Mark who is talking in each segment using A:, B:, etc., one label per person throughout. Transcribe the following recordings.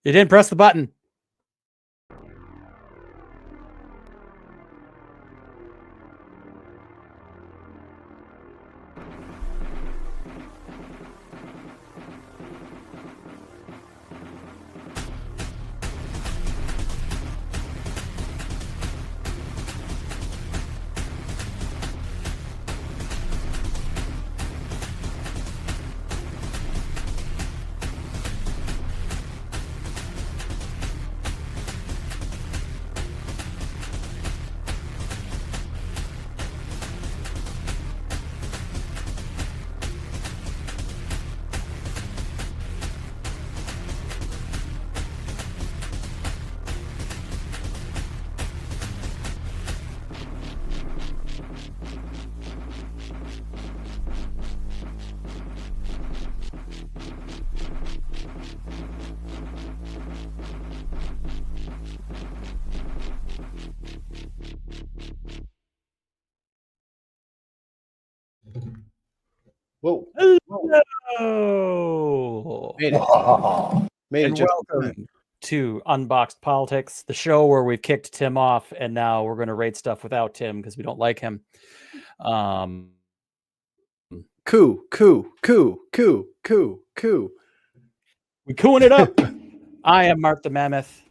A: You didn't press the button.
B: Whoa.
A: Hello.
B: Made it. Made
A: And
B: it just
A: welcome to Unboxed Politics, the show where we've kicked Tim off, and now we're going to rate stuff without Tim because we don't like him.
B: Coup.
A: We cooing it up. I am Mark the Mammoth.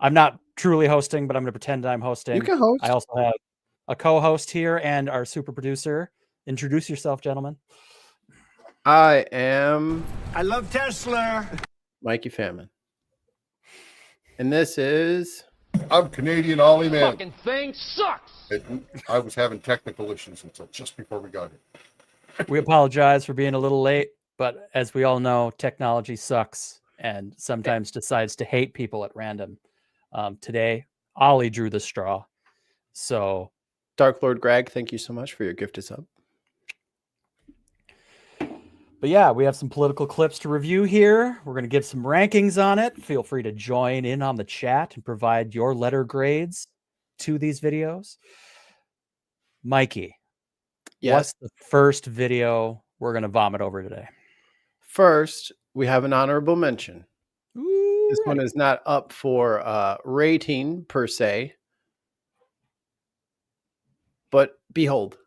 A: I'm not truly hosting, but I'm going to pretend I'm hosting.
B: You can host.
A: I also have a co-host here and our super producer. Introduce yourself, gentlemen.
B: I
C: love Tesla.
B: Mikey Famine. And this is...
D: I'm Canadian Ollie Man.
C: Fucking thing sucks.
D: I was having technical issues until just before we got here.
A: We apologize for being a little late, but as we all know, technology sucks and sometimes decides to hate people at random. Today, Ollie drew the straw. So,
B: Dark Lord Greg, thank you so much for your gift of sub.
A: But yeah, we have some political clips to review here. We're going to give some rankings on it. Feel free to join in on the chat and provide your letter grades to these videos. Mikey,
B: Yes.
A: what's the first video we're going to vomit over today?
B: First, we have an honorable mention.
A: Ooh,
B: This one is not up for rating per se. But behold.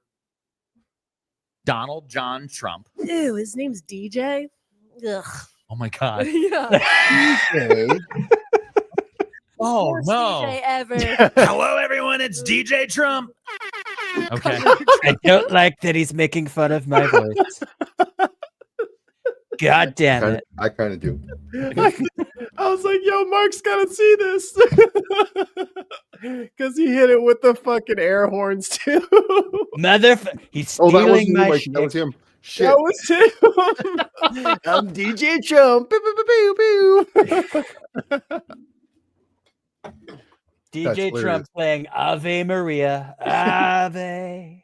E: Donald John Trump.
F: Ew, his name's DJ. Ugh.
E: Oh my God.
F: Yeah.
E: Oh
F: Worst
E: no.
F: DJ ever.
E: Hello everyone, it's DJ Trump. Okay.
A: I don't like that he's making fun of my voice. God damn it.
D: I kind of do.
B: I was like, yo, Mark's got to see this. Because he hit it with the fucking air horns, too.
A: He's
D: Oh, that
A: stealing
D: wasn't
A: my
D: like,
A: shit.
D: that was him. Shit.
B: That was him. I'm DJ Trump. Pew, pew, pew.
A: DJ
D: That's
A: Trump playing Ave Maria. Ave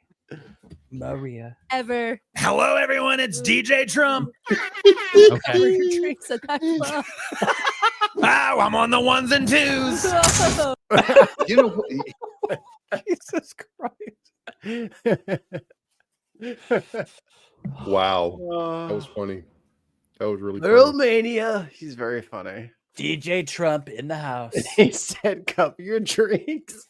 A: Maria.
F: Ever.
E: Hello everyone, it's DJ Trump.
F: Pour
E: Okay.
F: your drinks at that club.
E: Wow, I'm on the ones and twos.
D: You know,
A: Jesus Christ.
D: wow. That was funny. That was really
B: Earl
D: funny.
B: Mania. He's very funny.
A: DJ Trump in the house.
B: He said, cup your drinks.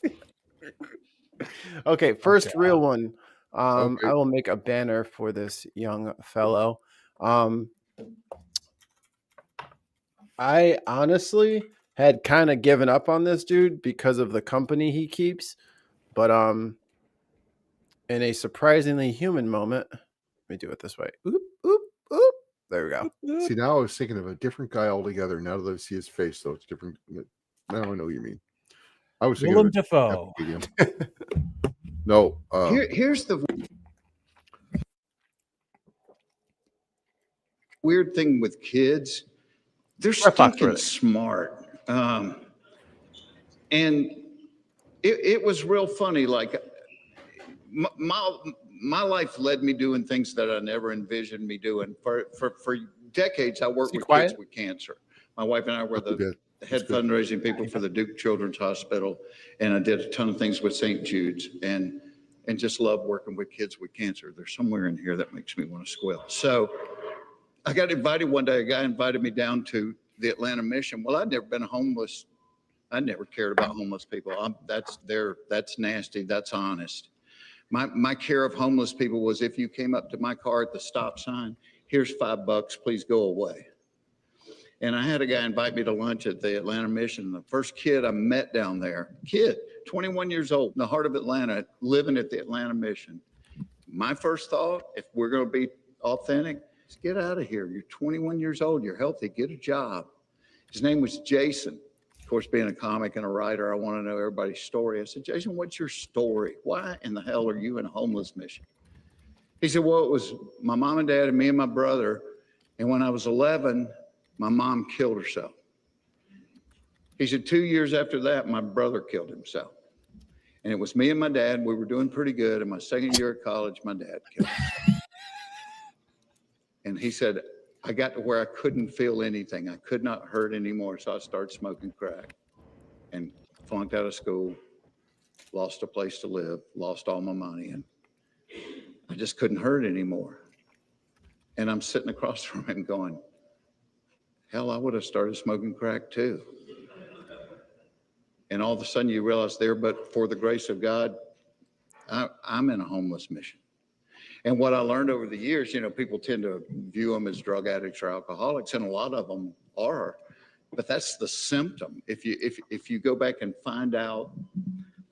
B: Okay, first
A: Okay.
B: real one.
D: Okay.
B: I will make a banner for this young fellow. I honestly had kind of given up on this dude because of the company he keeps, but in a surprisingly human moment, let me do it this way. Oop, oop, oop. There we go.
D: See, now I was thinking of a different guy altogether. Now that I see his face, so it's different. Now I know what you mean. I was thinking
A: Willem
D: of a
A: Dafoe.
D: different medium. No.
G: Here's the weird thing with kids. They're stinking smart. And it was real funny. Like my life led me doing things that I never envisioned me doing. For decades, I worked with kids with cancer. My wife and I were the head fundraising people for the Duke Children's Hospital, and I did a ton of things with St. Jude's, and just love working with kids with cancer. There's somewhere in here that makes me want to squeal. So I got invited one day. A guy invited me down to the Atlanta mission. Well, I'd never been homeless. I never cared about homeless people. That's nasty. That's honest. My care of homeless people was if you came up to my car at the stop sign, here's $5, please go away. And I had a guy invite me to lunch at the Atlanta mission. The first kid I met down there, 21 years old, in the heart of Atlanta, living at the Atlanta mission. My first thought, if we're going to be authentic, is get out of here. You're 21 years old. You're healthy. Get a job. His name was Jason. Of course, being a comic and a writer, I want to know everybody's story. I said, Jason, what's your story? Why in the hell are you in a homeless mission? He said, well, it was my mom and dad and me and my brother. And when I was 11, my mom killed herself. He said, 2 years after that, my brother killed himself. And it was me and my dad. We were doing pretty good. In my second year of college, my dad killed himself. And he said, I got to where I couldn't feel anything. I could not hurt anymore. So I started smoking crack and flunked out of school, lost a place to live, lost all my money. And I just couldn't hurt anymore. And I'm sitting across from him going, hell, I would have started smoking crack too. And all of a sudden you realize there, but for the grace of God, I'm in a homeless mission. And what I learned over the years, people tend to view them as drug addicts or alcoholics, and a lot of them are, but that's the symptom. If you go back and find out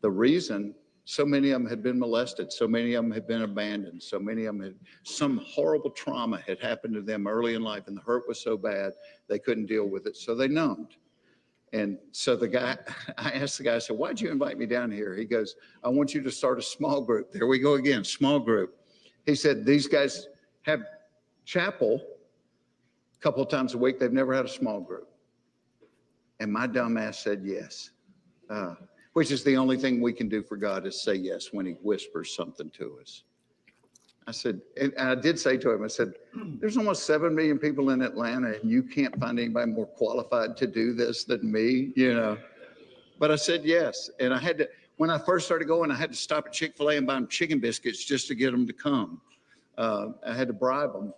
G: the reason, so many of them had been molested, so many of them had been abandoned, so many of them had some horrible trauma had happened to them early in life, and the hurt was so bad they couldn't deal with it, so they numbed. And so I asked the guy, I said, why'd you invite me down here? He goes, I want you to start a small group. There we go again, small group. He said, these guys have chapel a couple of times a week. They've never had a small group. And my dumb ass said yes, which is the only thing we can do for God is say yes when he whispers something to us. I said, and I did say to him, I said, there's almost 7 million people in Atlanta and you can't find anybody more qualified to do this than me, But I said yes. And I had to, when I first started going, I had to stop at Chick-fil-A and buy them chicken biscuits just to get them to come. I had to bribe them.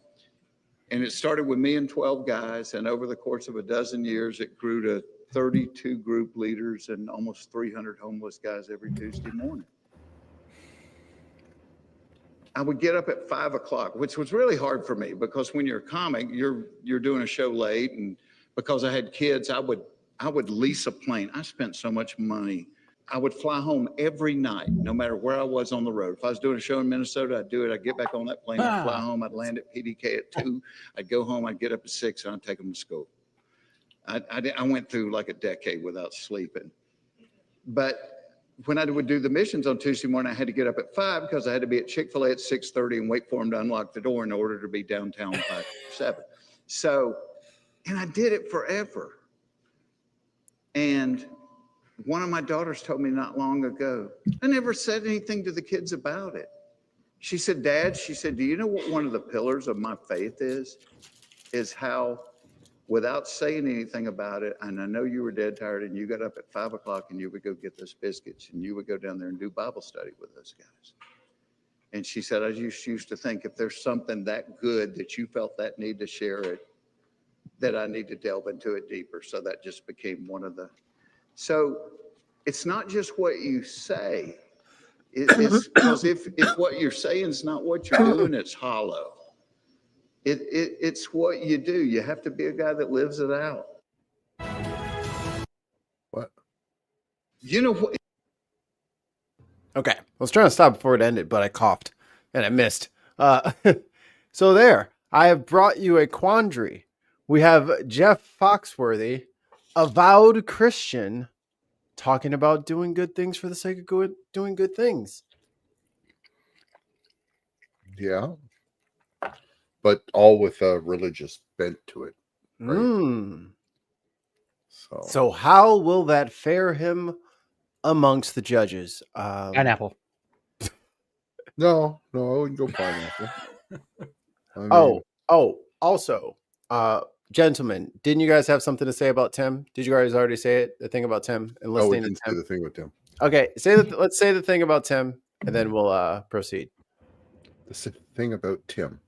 G: And it started with me and 12 guys. And over the course of a dozen years, it grew to 32 group leaders and almost 300 homeless guys every Tuesday morning. I would get up at 5 o'clock, which was really hard for me because when you're a comic, you're doing a show late. And because I had kids, I would lease a plane. I spent so much money. I would fly home every night, no matter where I was on the road. If I was doing a show in Minnesota, I'd do it. I'd get back on that plane, I'd fly home. I'd land at PDK at 2. I'd go home. I'd get up at 6 and I'd take them to school. I went through like a decade without sleeping. But when I would do the missions on Tuesday morning, I had to get up at 5 because I had to be at Chick-fil-A at 6:30 and wait for them to unlock the door in order to be downtown by 7. So, and I did it forever. And one of my daughters told me not long ago, I never said anything to the kids about it. She said, Dad, she said, do you know what one of the pillars of my faith is? Is how without saying anything about it, and I know you were dead tired and you got up at 5 o'clock and you would go get those biscuits and you would go down there and do Bible study with those guys. And she said, I just used to think if there's something that good that you felt that need to share it, that I need to delve into it deeper. So that just became one of the, so it's not just what you say. It's because if what you're saying is not what you're doing, it's hollow. It's what you do. You have to be a guy that lives it out.
D: What?
G: You know what?
B: Okay. I was trying to stop before it ended, but I coughed and I missed. So there, I have brought you a quandary. We have Jeff Foxworthy, avowed Christian, talking about doing good things for the sake of doing good things.
D: Yeah. But all with a religious bent to it. Right?
B: So how will that fare him amongst the judges?
A: Pineapple.
D: No, I wouldn't go pineapple. I mean,
B: Also, gentlemen, didn't you guys have something to say about Tim? Did you guys already say it? The thing about Tim and
D: we
B: listening to
D: didn't
B: Tim?
D: say the thing with Tim.
B: Okay, let's say the thing about Tim, and then we'll proceed.
D: The thing about Tim.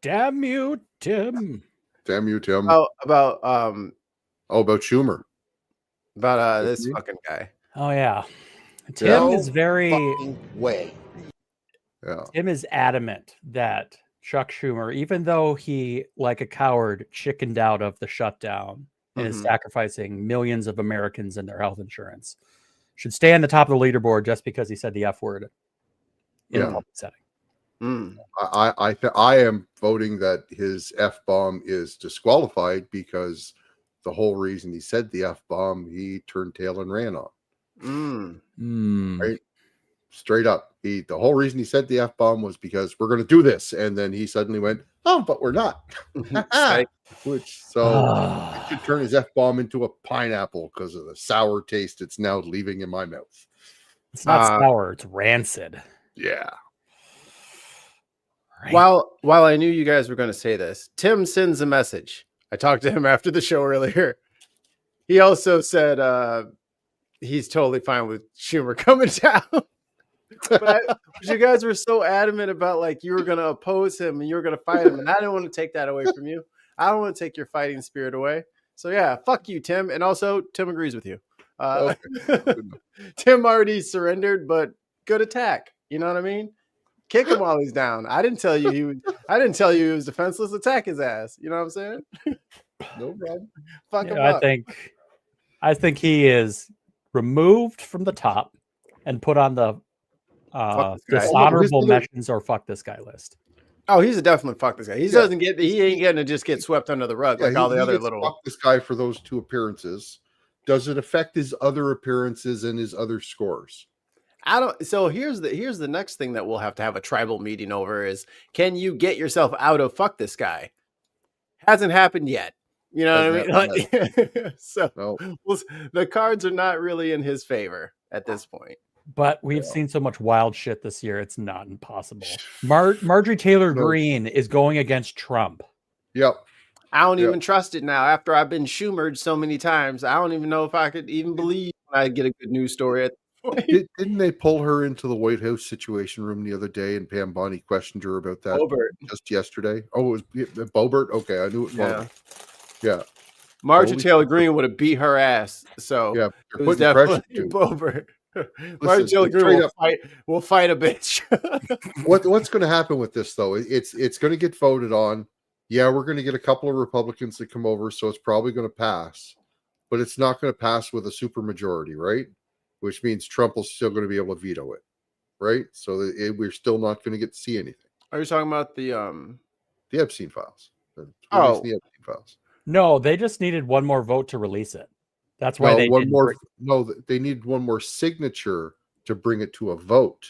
A: Damn you, Tim.
D: Damn you, Tim.
B: About
D: Oh, about Schumer.
B: About this fucking guy.
A: Oh yeah, Tim is
C: Way.
D: Yeah.
A: Tim is adamant that Chuck Schumer, even though he, like a coward, chickened out of the shutdown and is sacrificing millions of Americans and their health insurance, should stay on the top of the leaderboard just because he said the F word in a public setting.
D: I am voting that his F-bomb is disqualified because the whole reason he said the F-bomb, he turned tail and ran on. Right? Straight up. The whole reason he said the F-bomb was because we're going to do this. And then he suddenly went, oh, but we're not. Which, so he should turn his F-bomb into a pineapple because of the sour taste it's now leaving in my mouth.
A: It's not sour, it's rancid.
D: Yeah.
B: Right. While I knew you guys were going to say this, Tim sends a message. I talked to him after the show earlier. He also said he's totally fine with Schumer coming down. but you guys were so adamant about like you were going to oppose him and you were going to fight him, and I didn't want to take that away from you. I don't want to take your fighting spirit away. So yeah, fuck you, Tim. And also, Tim agrees with you. Tim already surrendered, but good attack. You know what I mean? Kick him while he's down. I didn't tell you he was defenseless. Attack his ass. You know what I'm saying?
D: No problem.
B: Fuck him up.
A: I think he is removed from the top and put on the dishonorable mentions or fuck this guy list.
B: Oh, he's a definitely fuck this guy. He ain't getting to just get swept under the rug like all the other little.
D: Fuck this guy for those 2 appearances. Does it affect his other appearances and his other scores?
B: I don't. So here's the next thing that we'll have to have a tribal meeting over is, can you get yourself out of fuck this guy? Hasn't happened yet. You know what I mean? Like, so the cards are not really in his favor at this point.
A: But we've seen so much wild shit this year; it's not impossible. Marjorie Taylor Greene is going against Trump.
D: Yep.
B: I don't even trust it now. After I've been Schumered so many times, I don't even know if I could even believe I get a good news story.
D: Didn't they pull her into the White House Situation Room the other day, and Pam Bondi questioned her about that just yesterday? Oh, it was Boebert? Okay, I knew it was one of them. Yeah.
B: Marjorie Taylor Greene would have beat her ass. So
D: yeah,
B: it was definitely Boebert. Marjorie Taylor Greene will fight a bitch.
D: What's going to happen with this, though? It's going to get voted on. Yeah, we're going to get a couple of Republicans that come over, so it's probably going to pass. But it's not going to pass with a supermajority, right? Which means Trump will still going to be able to veto it, right? So we're still not going to get to see anything.
B: Are you talking about the
D: Epstein files?
B: The
D: Epstein files.
A: No, they just needed one more vote to release it. That's why they
D: they need one more signature to bring it to a vote.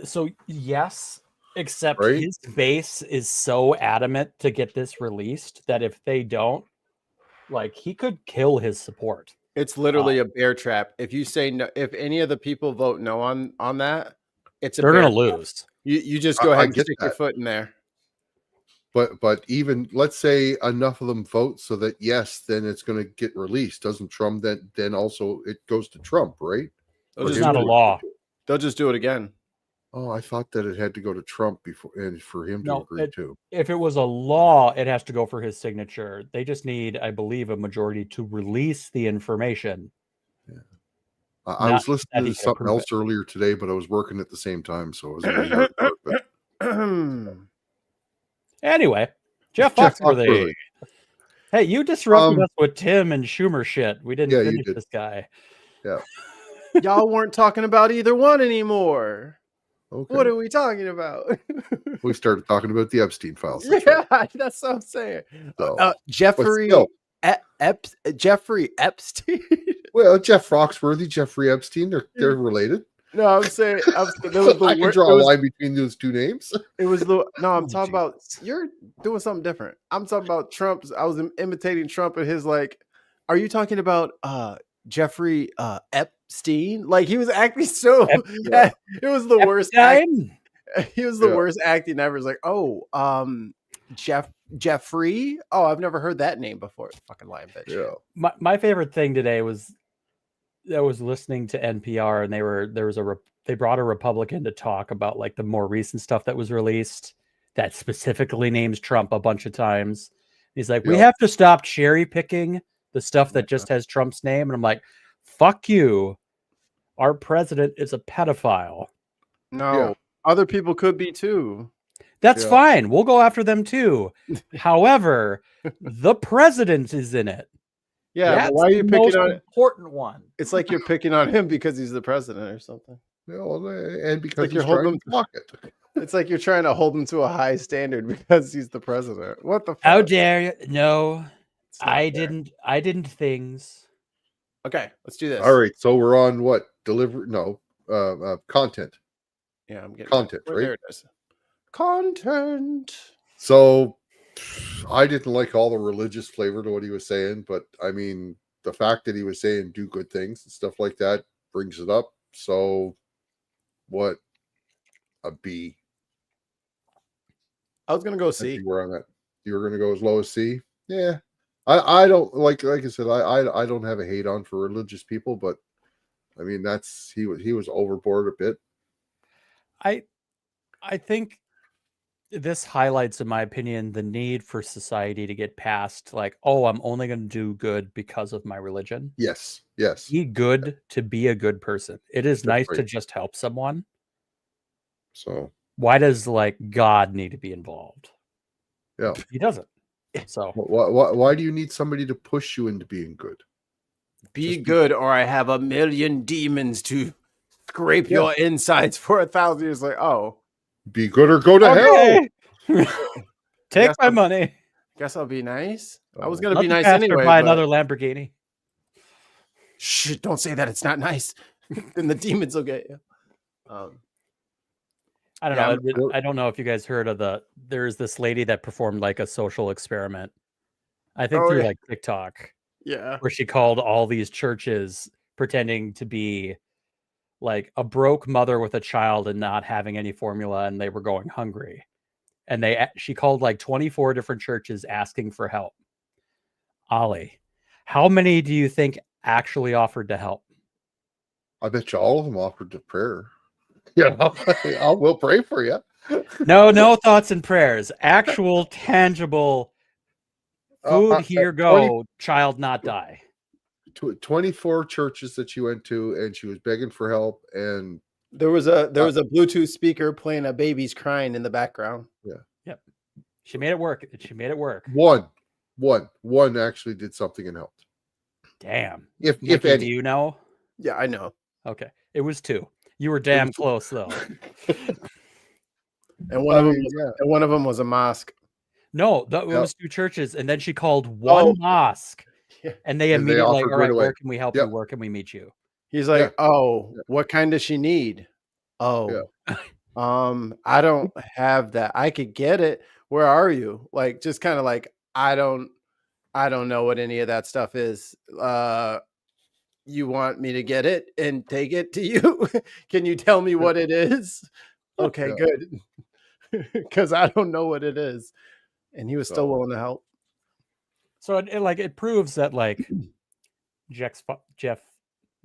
A: So yes, except his base is so adamant to get this released that if they don't, like, he could kill his support.
B: It's literally a bear trap. If you say no, if any of the people vote no on that, they're
A: going to lose.
B: You just go ahead and stick your foot in there.
D: But even let's say enough of them vote so that yes, then it's going to get released. Doesn't Trump then also it goes to Trump, right?
A: It's not a law.
B: They'll just do it again.
D: Oh, I thought that it had to go to Trump before and for him to agree to.
A: If it was a law, it has to go for his signature. They just need, I believe, a majority to release the information.
D: Yeah. I was listening to something else earlier today, but I was working at the same time, so it was really hard.
A: Anyway, Jeff Foxworthy. Hey, you disrupted us with Tim and Schumer shit. We didn't finish this guy.
D: Yeah.
B: Y'all weren't talking about either one anymore. Okay. What are we talking about?
D: We started talking about the Epstein files.
B: That's what I'm saying. So, Jeffrey Epstein.
D: Well, Jeff Foxworthy, Jeffrey Epstein, they're related.
B: No, I'm saying I
D: can draw a line between those two names.
B: It was I'm talking about you're doing something different. I'm talking about Trump's. I was imitating Trump and his like. Are you talking about Jeffrey Epstein? Like he was acting so. It was the worst. He was the worst acting ever. It's like, Jeffrey. Oh, I've never heard that name before. Fucking lying bitch.
D: Yeah.
A: My favorite thing today was. I was listening to NPR and they brought a Republican to talk about like the more recent stuff that was released that specifically names Trump a bunch of times. He's like, we have to stop cherry picking the stuff that just has Trump's name. And I'm like, fuck you. Our president is a pedophile.
B: No, other people could be too.
A: That's fine. We'll go after them too. However, the president is in it.
B: Yeah,
A: that's
B: but why are you
A: the
B: picking
A: most
B: on
A: important one?
B: It's like you're picking on him because he's the president or something.
D: And because
B: like
D: he's trying to block it.
B: It's like you're trying to hold him to a high standard because he's the president. What the fuck?
A: How dare you? No, I didn't things.
B: Okay, let's do this.
D: All right, so we're on what? Delivery? No, content.
B: Yeah, I'm getting
D: content, right?
B: There it is. Content.
D: So I didn't like all the religious flavor to what he was saying, but I mean, the fact that he was saying do good things and stuff like that brings it up. So what? A B.
B: I was gonna go C.
D: Where I'm at. You were gonna go as low as C. Yeah. I don't like I said, I don't have a hate on for religious people, but I mean that's he was overboard a bit.
A: I think this highlights, in my opinion, the need for society to get past like, oh, I'm only going to do good because of my religion.
D: Yes.
A: Be good to be a good person. It is nice to just help someone.
D: So
A: why does like God need to be involved?
D: Yeah,
A: he doesn't. So
D: why do you need somebody to push you into being good?
B: Be good, or I have a million demons to scrape your insides for 1,000 years. Like, oh,
D: be good or go to hell.
A: Take my money.
B: Guess I'll be nice. I was gonna be nice
A: anyway.
B: anyway.
A: Buy another Lamborghini.
B: Shh! Don't say that. It's not nice. Then the demons will get you.
A: I don't know. I don't know if you guys heard of there's this lady that performed like a social experiment. I think through like TikTok.
B: Yeah.
A: Where she called all these churches pretending to be like a broke mother with a child and not having any formula, and they were going hungry. And she called like 24 different churches asking for help. Ollie, how many do you think actually offered to help?
D: I bet you all of them offered to prayer. Yeah, we'll pray for you.
A: No thoughts and prayers. Actual tangible food. Here go, child not die.
D: 24 churches that you went to, and she was begging for help, and
B: there was a Bluetooth speaker playing a baby's crying in the background.
A: Yep. She made it work.
D: One actually did something and helped.
A: Damn.
D: If
A: Mickey, do you know?
B: Yeah, I know.
A: Okay, it was 2. You were damn close though.
B: And one of them was a mosque.
A: No, it was 2 churches, and then she called one mosque, and they immediately like, all right, where can we help you? Where can we meet you?
B: He's like, what kind does she need? I don't have that. I could get it. Where are you? Like, just kind of like, I don't know what any of that stuff is. You want me to get it and take it to you? Can you tell me what it is? Okay, good. Because I don't know what it is. And he was still willing to help.
A: So it proves that like Mr.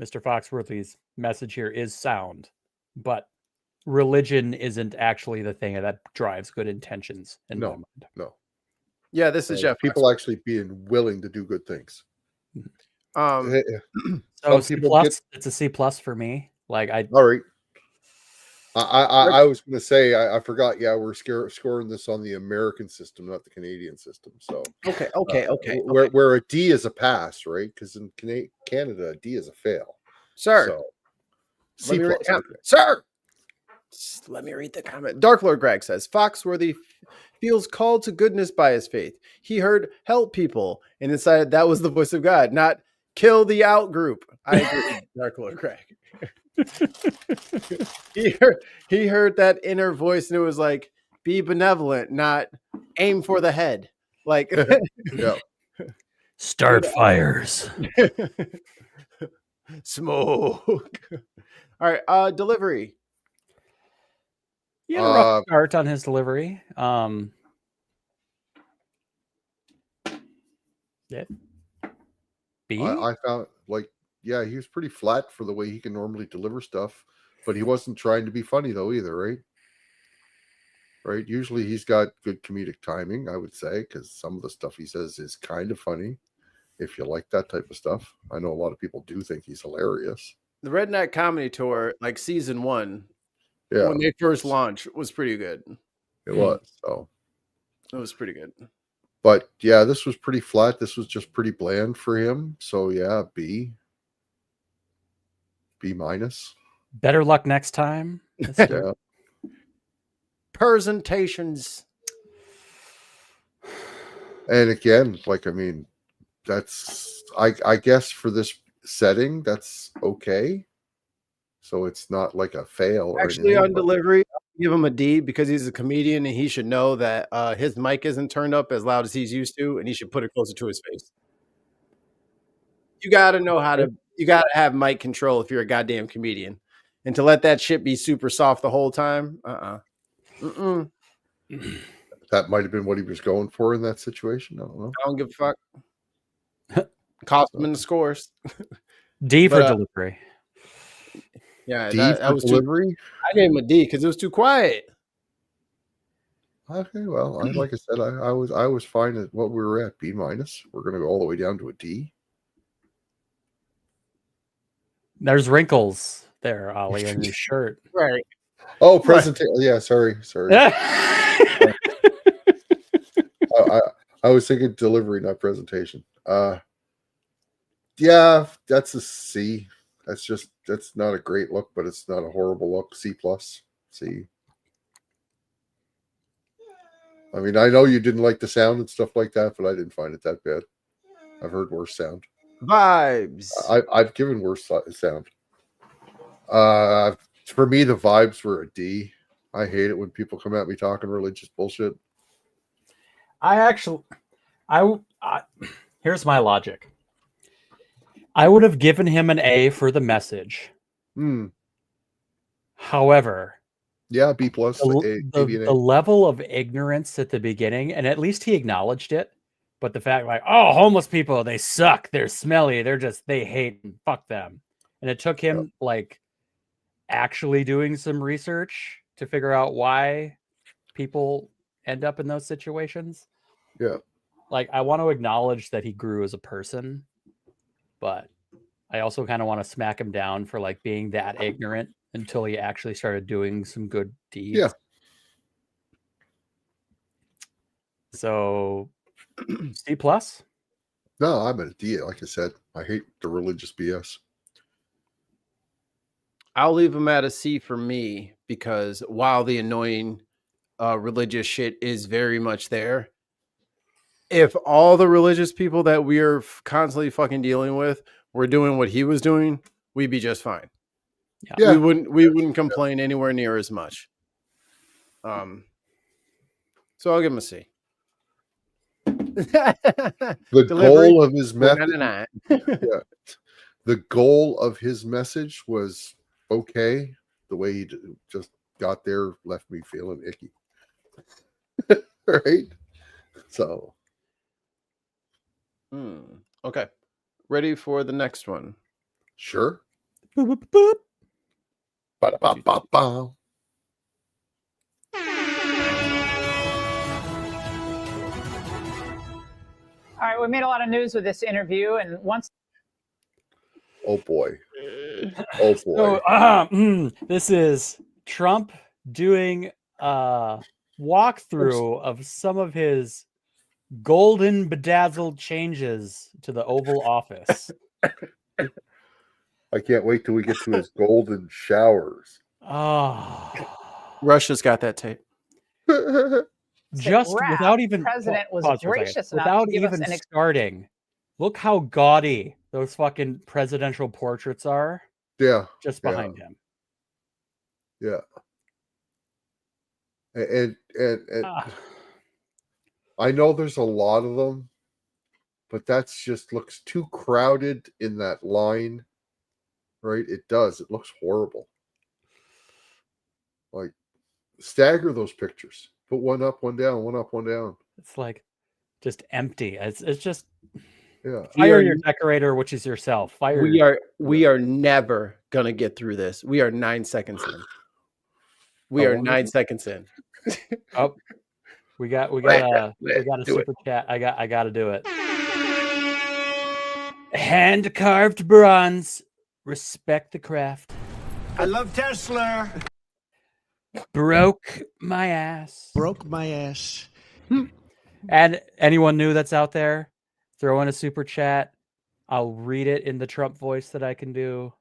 A: Foxworthy's message here is sound, but religion isn't actually the thing that drives good intentions in my mind.
D: No.
B: Yeah, this is Jeff.
D: People actually being willing to do good things.
A: So C+, it's a C+ for me. Like
D: all right. I was going to say I forgot. Yeah, we're scoring this on the American system, not the Canadian system. So
B: okay.
D: Where a D is a pass, right? Because in Canada, a D is a fail.
B: Sir,
D: so,
B: C+. Sir, let me read the comment. Dark Lord Greg says Foxworthy feels called to goodness by his faith. He heard help people and decided that was the voice of God, not kill the out group. I agree, Dark Lord Greg. he heard that inner voice and it was like, be benevolent, not aim for the head. Like,
A: start fires.
B: Smoke. All right, delivery.
A: He had a rough start on his delivery. B.
D: I found he was pretty flat for the way he can normally deliver stuff, but he wasn't trying to be funny though either, right? right? Usually he's got good comedic timing, I would say, because some of the stuff he says is kind of funny. If you like that type of stuff, I know a lot of people do think he's hilarious.
B: The Redneck Comedy Tour, like season 1,
D: Yeah,
B: when they first launched, was pretty good.
D: It was. So
B: it was pretty good.
D: But yeah, this was pretty flat. This was just pretty bland for him. So yeah, B minus.
A: Better luck next time.
D: Yeah.
B: Presentations.
D: And again, like, I mean, that's I guess for this setting, that's okay. So it's not like a fail.
B: Actually, on delivery, I'll give him a D because he's a comedian and he should know that his mic isn't turned up as loud as he's used to, and he should put it closer to his face. You got to know how to. You got to have mic control if you're a goddamn comedian, and to let that shit be super soft the whole time.
D: That might have been what he was going for in that situation. I don't know.
B: I don't give a fuck. Cost him in the scores.
A: D for delivery.
B: Yeah,
D: D
B: that was
D: delivery.
B: I gave him a D because it was too quiet.
D: Okay, well, like I said, I was fine at what we were at, B minus. We're gonna go all the way down to a D.
A: There's wrinkles there, Ollie, in your shirt.
B: Right.
D: Oh, presentation. Yeah, sorry. I was thinking delivery, not presentation. Yeah, that's a C. That's not a great look, but it's not a horrible look. C plus. C. I mean, I know you didn't like the sound and stuff like that, but I didn't find it that bad. I've heard worse sound.
B: Vibes.
D: I've given worse sound. For me, the vibes were a D. I hate it when people come at me talking religious bullshit.
A: Here's my logic. I would have given him an A for the message.
D: Yeah,
A: However,
D: B plus.
A: The level of ignorance at the beginning, and at least he acknowledged it. But the fact, like, oh, homeless people, they suck, they're smelly, they hate, and fuck them. And it took him like actually doing some research to figure out why people end up in those situations.
D: Yeah.
A: Like, I want to acknowledge that he grew as a person, but I also kind of want to smack him down for like being that ignorant until he actually started doing some good deeds.
D: Yeah.
A: So C plus?
D: No, I'm at a D. Like I said, I hate the religious BS.
B: I'll leave him at a C for me because while the annoying religious shit is very much there, if all the religious people that we are constantly fucking dealing with were doing what he was doing, we'd be just fine.
A: Yeah.
B: We wouldn't complain anywhere near as much. So I'll give him a C.
D: The goal of his message. The goal of his message was okay. The way he just got there left me feeling icky. Right? So.
B: Okay. Ready for the next one?
D: Sure.
F: All right, we made a lot of news with this interview, and once.
D: Oh boy. Oh boy.
A: So, this is Trump doing a walkthrough of some of his golden bedazzled changes to the Oval Office.
D: I can't wait till we get to his golden showers.
A: Oh,
B: Russia's got that tape.
A: Just without even
F: president was gracious enough
A: without
F: to give
A: even
F: us an
A: starting. Look how gaudy those fucking presidential portraits are.
D: Yeah,
A: just behind him.
D: Yeah, and I know there's a lot of them, but that's just looks too crowded in that line. Right? It does. It looks horrible. Like, stagger those pictures. Put one up, one down, one up, one down.
A: It's like just empty. It's just
D: yeah.
A: Fire your decorator, which is yourself. Fire.
B: We are never gonna get through this. We are 9 seconds in. We are 9 seconds in.
A: Oh, we got a super chat. I got to do it. Hand carved bronze. Respect the craft.
C: I love Tesla.
A: Broke my ass.
E: Broke my ass.
A: And anyone new that's out there, throw in a super chat. I'll read it in the Trump voice that I can do.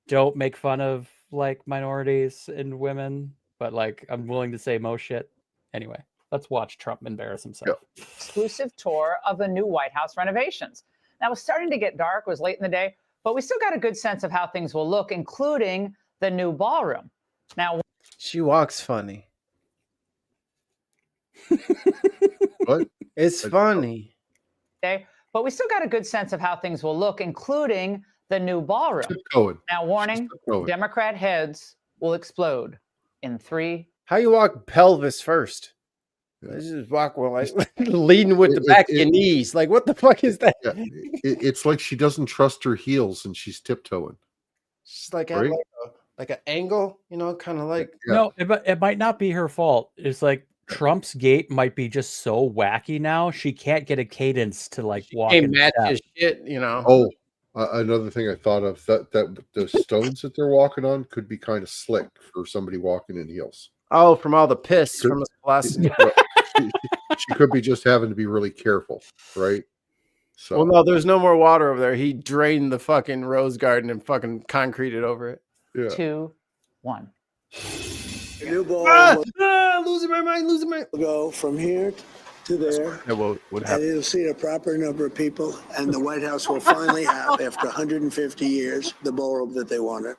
A: Don't make fun of like minorities and women, but like I'm willing to say most shit. Anyway, let's watch Trump embarrass himself.
F: Exclusive tour of the new White House renovations. Now, it was starting to get dark, it was late in the day, but we still got a good sense of how things will look, including the new ballroom. Now,
B: she walks funny.
D: What?
B: It's funny.
F: Okay, but we still got a good sense of how things will look, including the new ballroom. Now, warning, Democrat heads will explode in 3.
B: How you walk pelvis first? Let's just walk like leading with the back of your knees. Like, what the fuck is that?
D: Yeah, it's like she doesn't trust her heels and she's tiptoeing.
B: She's like, right? like an angle, you know, kind of like.
A: No, it might not be her fault. It's like Trump's gait might be just so wacky now. She can't get a cadence to like walk.
B: Can't match his shit, you know.
D: Oh, another thing I thought of that the stones that they're walking on could be kind of slick for somebody walking in heels.
B: Oh, from all the piss from the last.
D: She could be just having to be really careful, right? So,
B: well, no, there's no more water over there. He drained the fucking rose garden and fucking concreted over it.
D: Yeah.
F: 2, 1.
H: The new ball.
B: Losing my mind.
H: Will go from here to there.
B: And
H: it'll seat a proper number of people, and the White House will finally have, after 150 years, the ballroom that they wanted.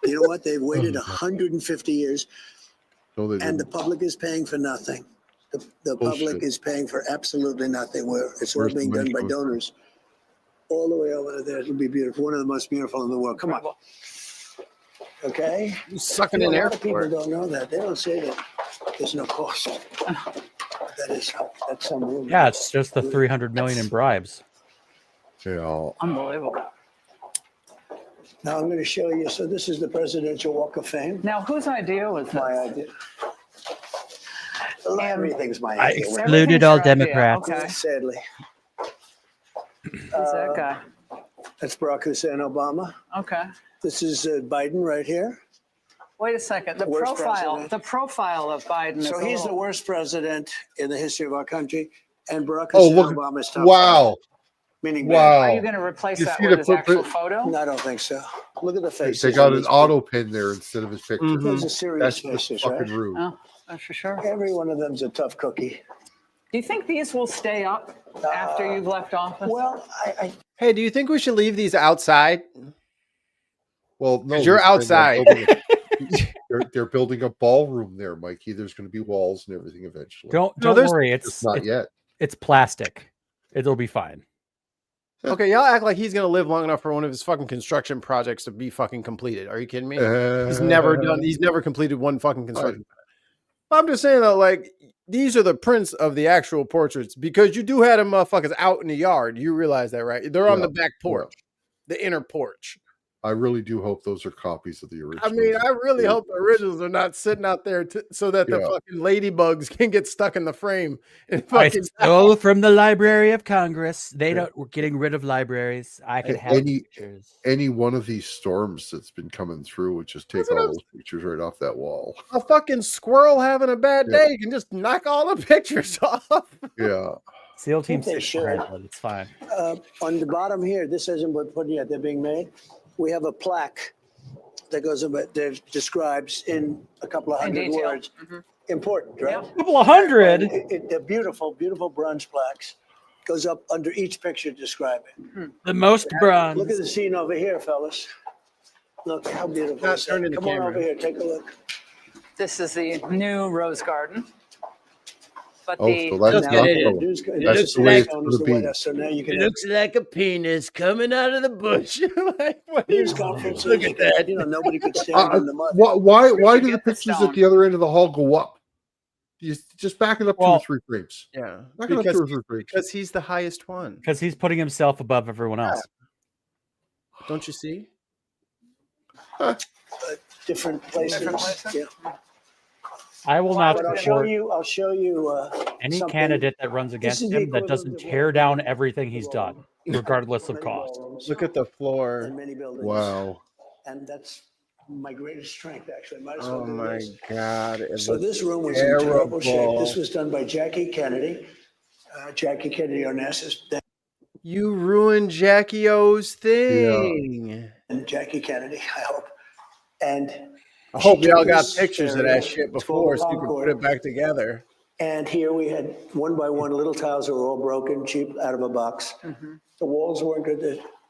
H: You know what? They've waited 150 years, and the public is paying for nothing. The public is paying for absolutely nothing. It's all being done by donors. All the way over there. It'll be beautiful. One of the most beautiful in the world. Come on. Okay?
B: You're sucking in air.
H: A lot of people don't know that. They don't say that there's no cost. That's unbelievable.
A: Yeah, it's just the 300 million in bribes.
D: Yeah.
F: Unbelievable.
H: Now I'm going to show you. So this is the Presidential Walk of Fame.
F: Now, whose idea was this?
H: My idea. Everything's my
A: I
H: idea.
A: excluded all Democrats.
F: Okay.
H: Sadly.
F: Who's that guy?
H: That's Barack Hussein Obama.
F: Okay.
H: This is Biden right here.
F: Wait a second. The
H: Worst
F: profile of Biden.
H: So he's the worst president in the history of our country, and Barack
D: Oh,
H: Hussein
D: look!
H: Obama is top.
D: Wow!
H: Meaning
D: Wow!
F: Are you going to replace
D: You
F: that
D: see
F: with
D: the
F: his actual
D: footprint?
F: photo?
H: No, I don't think so. Look at the faces.
D: They got an auto pin there instead of his picture.
H: Those are serious
D: That's just
H: faces,
D: fucking
H: right?
D: rude.
F: Oh, that's for sure.
H: Every one of them's a tough cookie.
F: Do you think these will stay up after you've left office?
H: Well,
B: Hey, do you think we should leave these outside?
D: Well, no,
B: you're outside.
D: They're building a ballroom there, Mikey. There's going to be walls and everything eventually.
A: Don't worry. It's
D: not yet.
A: It's plastic. It'll be fine.
B: Okay, y'all act like he's gonna live long enough for one of his fucking construction projects to be fucking completed. Are you kidding me? He's never completed one fucking construction. I'm just saying though, like these are the prints of the actual portraits because you do have them motherfuckers out in the yard. You realize that, right? They're on the back porch, the inner porch.
D: I really do hope those are copies of the original.
B: I mean, I really hope the originals are not sitting out there so that the fucking ladybugs can get stuck in the frame. And
A: I stole from the Library of Congress. We're getting rid of libraries. I could have pictures.
D: Any one of these storms that's been coming through would just take all those pictures right off that wall.
B: A fucking squirrel having a bad day can just knock all the pictures off.
D: Yeah.
A: SEAL Team
H: they
A: 6,
H: should.
A: but it's fine.
H: on the bottom here, this hasn't been put yet. They're being made. We have a plaque that goes about that describes in a couple of hundred words. Important, right?
A: A couple of hundred.
H: They're beautiful, beautiful bronze plaques. Goes up under each picture to describe it.
A: The most bronze.
H: Look at the scene over here, fellas. Look how beautiful.
B: Not turning the
H: Come on
B: camera.
H: over here, take a look.
F: This is the new rose garden. But
D: So that's not that's the way it's going to be.
H: So now you can.
B: It looks like a penis coming out of the bush. Like, what
H: News conferences.
B: Look at that.
H: You know, nobody could stand in the mud.
D: Why do the pictures at the other end of the hall go up? You just back it up 2 or 3 frames.
B: Yeah,
D: Back it up 2 or 3 frames.
B: because he's the highest one.
A: Because he's putting himself above everyone else.
B: Don't you see?
H: But different places. Yeah.
A: I will not
H: But
A: support
H: I'll show you
A: any
H: something.
A: candidate that runs against
H: is the
A: him that
H: equivalent
A: doesn't
H: of
A: tear
H: what-
A: down everything he's done, regardless of
H: many
A: cost.
H: ballrooms
B: Look at the floor.
H: and many buildings.
D: Wow.
H: And that's my greatest strength, actually. Might as well
B: Oh
H: do
B: my
H: this.
B: God. It
H: So
B: looks
H: this room was in terrible shape.
B: terrible.
H: This was done by Jackie Kennedy. Jackie Kennedy Onassis,
B: You ruined Jackie O's thing.
H: and Jackie Kennedy, I hope. And
B: I hope
H: she
B: y'all
H: took
B: got
H: this
B: pictures of
H: area.
B: that shit
H: It's called
B: before
H: the
B: so you can put
H: Concord.
B: it back together.
H: And here we had one by one little tiles that were all broken, cheap, out of a box. The walls weren't good.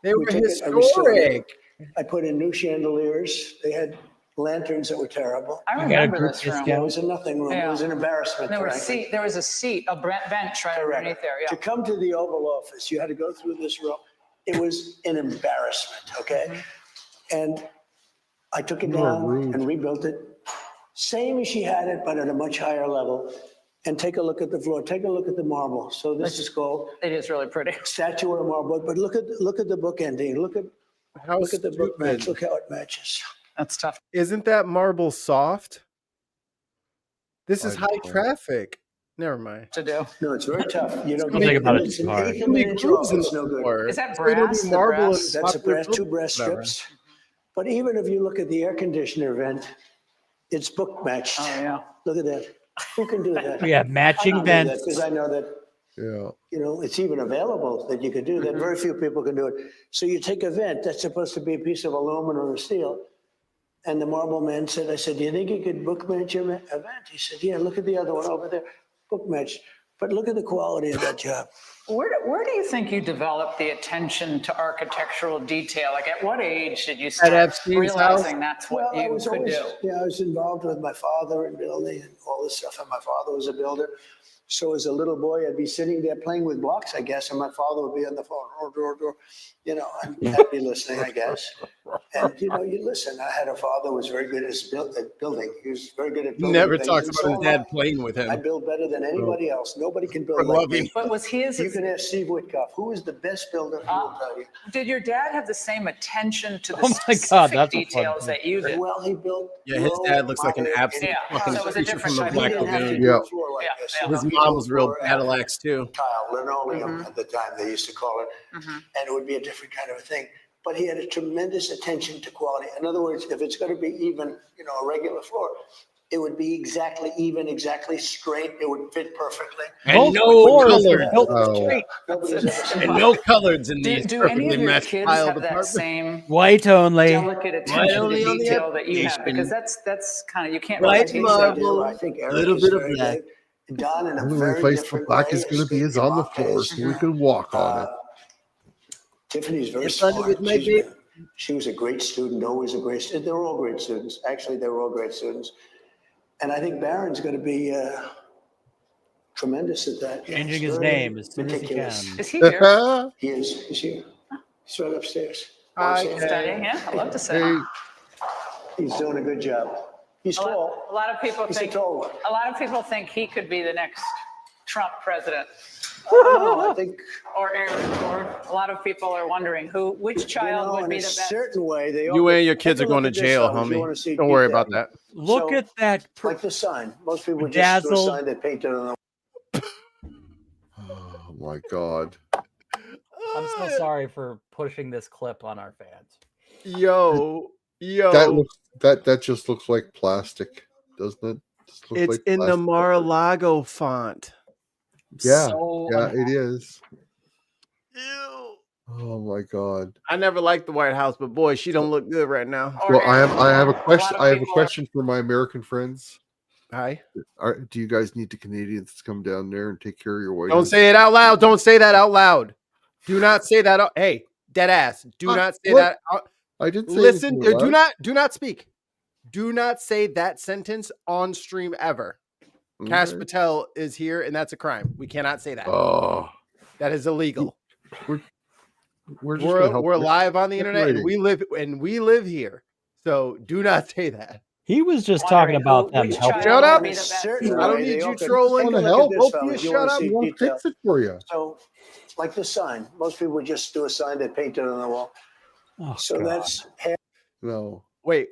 B: They
H: We
B: were
H: took it, I restored it.
B: historic.
H: I put in new chandeliers. They had lanterns that were terrible.
F: I
A: got a
F: remember
A: group
F: this room.
A: discount.
H: It was a nothing room. It was an embarrassment.
F: There
H: frankly.
F: was a seat, a bench right
H: Correct.
F: underneath there.
H: To
F: Yeah.
H: come to the Oval Office, you had to go through this room. It was an embarrassment, okay? And I took it
D: You are
H: down
D: rude.
H: and rebuilt it. Same as she had it, but at a much higher level. And take a look at the floor. Take a look at the marble. So this is called
F: It is really pretty.
H: statuary marble. But look at the book ending. Look at
B: How
H: the book match.
B: stupid.
H: Look how it matches.
F: That's tough
B: Isn't that marble soft? This is
D: I
B: high
D: don't know.
B: traffic. Never mind.
F: to do.
H: No, it's very tough. You don't
A: Don't think about it
H: it's
A: too
H: an
A: hard.
H: eighth of an inch off. It's no good.
F: Is that
B: So it'll be
F: brass? The
B: marble and
F: brass?
H: That's a
B: popular
H: brass, two
B: film,
H: brass
B: whatever.
H: strips. But even if you look at the air conditioner vent, it's book matched.
F: Oh, yeah.
H: Look at that. Who can do that?
A: We have matching vents.
H: Because I know that,
D: Yeah.
H: it's even available that you could do that. Very few people can do it. So you take a vent, that's supposed to be a piece of aluminum or steel. And the marble man said, I said, do you think you could book match your vent? He said, yeah, look at the other one over there, book match. But look at the quality of that job.
F: Where do you think you developed the attention to architectural detail? Like, at what age did you
B: At
F: start
B: Epstein's
F: realizing
B: house?
F: that's what
H: I
F: you
H: was
F: could
H: always,
F: do?
H: I was involved with my father in building and all this stuff. And my father was a builder. So as a little boy, I'd be sitting there playing with blocks, I guess, and my father would be on the phone, and I'd be listening, I guess. And you listen. I had a father who was very good at building. He was very good at
B: He
H: building.
B: never
H: things,
B: talks
H: and
B: about
H: so
B: his
H: am
B: dad
H: I.
B: playing with
H: I
B: him.
H: build better than anybody else. Nobody can build
B: For
H: like
B: loving.
H: me.
F: But was his?
H: You can ask Steve Whitcoff, who is the best builder, he will tell you.
F: Did your dad have the same attention to the
A: Oh my God,
F: specific
A: that's a fun
F: details
A: thing.
F: that you did?
H: Well, he built.
B: Yeah, his
H: low,
B: dad looks like an
H: moderate,
B: absolute
F: Yeah,
B: fucking
F: so it was a
B: creature
F: different
B: from the
F: type.
B: Black
H: He didn't have to
B: Lagoon.
H: do
D: Yeah.
H: a floor like
F: Yeah,
H: this.
F: yeah.
H: You know,
B: His
H: he
B: mom
H: built
B: was real
H: floor
B: battle axe too.
H: tile, linoleum at the time they used to call it, and it would be a different kind of a thing. But he had a tremendous attention to quality. In other words, if it's going to be even, a regular floor, it would be exactly even, exactly straight. It would fit perfectly.
B: And
A: Both
B: no
A: floors were
B: color.
A: built
D: Oh.
A: straight.
H: Nobody's ever seen
B: And
H: it.
B: no colors in these
F: Do any
B: perfectly
F: of your
B: matched
F: kids
B: tiled
F: have that
B: apartments.
F: same
A: White only.
F: delicate attention
B: only
F: to
B: on the
F: detail that you have?
B: application.
F: Because that's kind of, you can't
B: White
F: really teach
H: I
F: that.
B: marble.
H: do. I think Eric
B: little
H: is
B: bit of
H: very
B: black.
H: good. Don in
D: The
H: a
D: only
H: very
D: place the
H: different
D: black
H: way
D: is going to be
H: good.
D: is on the
H: Yamaka
D: floor,
H: is,
D: so we can walk on it.
H: Tiffany's very
B: It's funny
H: smart.
B: with my baby.
H: She was a great student, always a great student. They were all great students. Actually, they were all great students. And I think Barron's going to be tremendous at that.
A: Changing
H: He's
A: his
H: very
A: name as soon as he
H: meticulous.
A: can.
F: Is he here
H: He is. He's here. He's right upstairs.
B: Hi,
H: Also,
F: studying? Yeah, I'd love to say.
D: Hey,
H: he's doing a good job. He's tall.
F: A lot of people
H: He's a
F: think
H: tall one.
F: a lot of people think he could be the next Trump president,
H: I think,
F: or Aaron, or a lot of people are wondering which child would
H: in
F: be
H: a
F: the best.
H: certain way, they
B: You
H: all
B: and your
H: take
B: kids
H: a
B: are going to
H: look at this,
B: jail,
H: though, if you wanna see
B: homie. Don't worry
H: detail.
B: about that.
A: Look
H: So,
A: at that.
H: Like the sign. Most people would just do a
A: Dazzled.
H: sign they painted on the
D: oh my God.
A: I'm so sorry for pushing this clip on our fans.
B: Yo.
D: That just looks like plastic, doesn't it? Just looks
B: It's
D: like
B: in the
D: plastic.
B: Mar-a-Lago font.
D: Yeah,
A: So
D: yeah, it is.
B: Ew.
D: Oh my God.
B: I never liked the White House, but boy, she don't look good right now.
F: Or
D: Well, I
F: Aaron,
D: have a
F: lot
D: question.
F: of
D: I have a
F: people
D: question for my American friends.
B: Hi.
D: Do you guys need the Canadians to come down there and take care of your White
B: Don't
D: House?
B: say it out loud. Don't say that out loud. Do not say that. Hey, dead ass. Do not say
D: what?
B: that.
D: I didn't say
B: Listen.
D: anything about
B: Do not speak. Do not say that sentence on stream ever.
D: it.
B: Cash
D: Okay.
B: Patel is here, and that's a crime. We cannot say that.
D: Oh,
B: That is illegal.
D: we're just gonna help
B: We're
D: you.
B: live on the internet, and
D: Separating.
B: we live here. So do not say that.
A: he was just
F: wondering
A: talking about them
F: which
A: helping.
F: child
B: Shut up.
F: would be the best.
H: certain
B: I don't
H: way,
B: need
H: they
B: you
H: all could-
B: trolling.
H: Take a
D: Wanna
H: look at
D: help?
H: this,
B: Both of
H: fellas.
B: you
H: You wanna
B: shut up.
H: see
D: We'll
H: detail.
D: fix it for you.
H: So, like the sign, most people would just do a sign they painted on the wall.
A: Oh,
H: So
A: God.
H: that's half.
D: No,
B: Wait.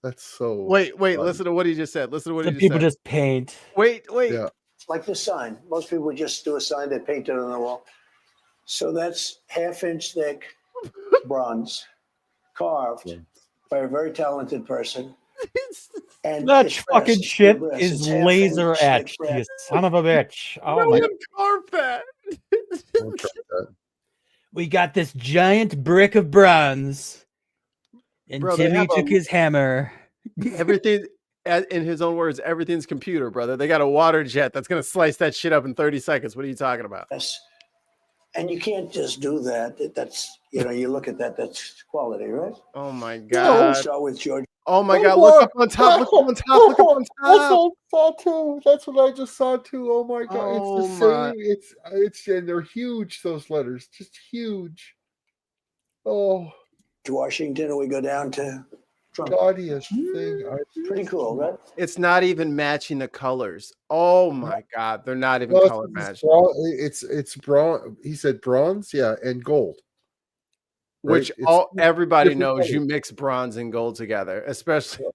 D: That's so.
B: Wait.
D: funny.
B: Listen to what he just said. Listen to what he
A: The
B: just
A: people
B: said.
A: just paint.
B: Wait.
D: Yeah.
H: Like the sign. Most people would just do a sign, they paint it on the wall. So that's 1/2-inch thick bronze, carved by a very talented person. And
A: That
H: it's
A: fucking
H: brass,
A: shit
H: brass.
A: is
H: It's 1/2
A: laser
H: inch thick
A: etched,
H: brass.
A: you son of a bitch. Oh
B: No
A: my.
B: one carved that.
D: Don't try that.
A: We got this giant brick of bronze. And
B: Bro, they
A: Timmy
B: have
A: took his hammer.
B: Everything, in his own words, everything's computer, brother. They got a water jet that's gonna slice that shit up in 30 seconds. What are you talking about?
H: Yes. And you can't just do that. That's, you look at that, that's quality, right?
B: Oh my
H: We
B: god.
H: start with George.
B: Oh my god. Look up on top. Look up on top. Look up on top.
D: Saw too. That's what I just saw too. Oh my god!
B: Oh
D: It's the
B: my.
D: same. It's and they're huge. Those letters, just huge. Oh,
H: Washington, and we go down to Trump.
D: gaudiest thing.
H: Pretty cool, right?
B: It's not even matching the colors. Oh my god. They're not even
D: Well,
B: color
D: it's
B: matching.
D: it's bronze. He said bronze, yeah, and gold.
B: Which
D: Right?
B: everybody
D: different
B: knows
D: colors.
B: you mix bronze and gold together, especially.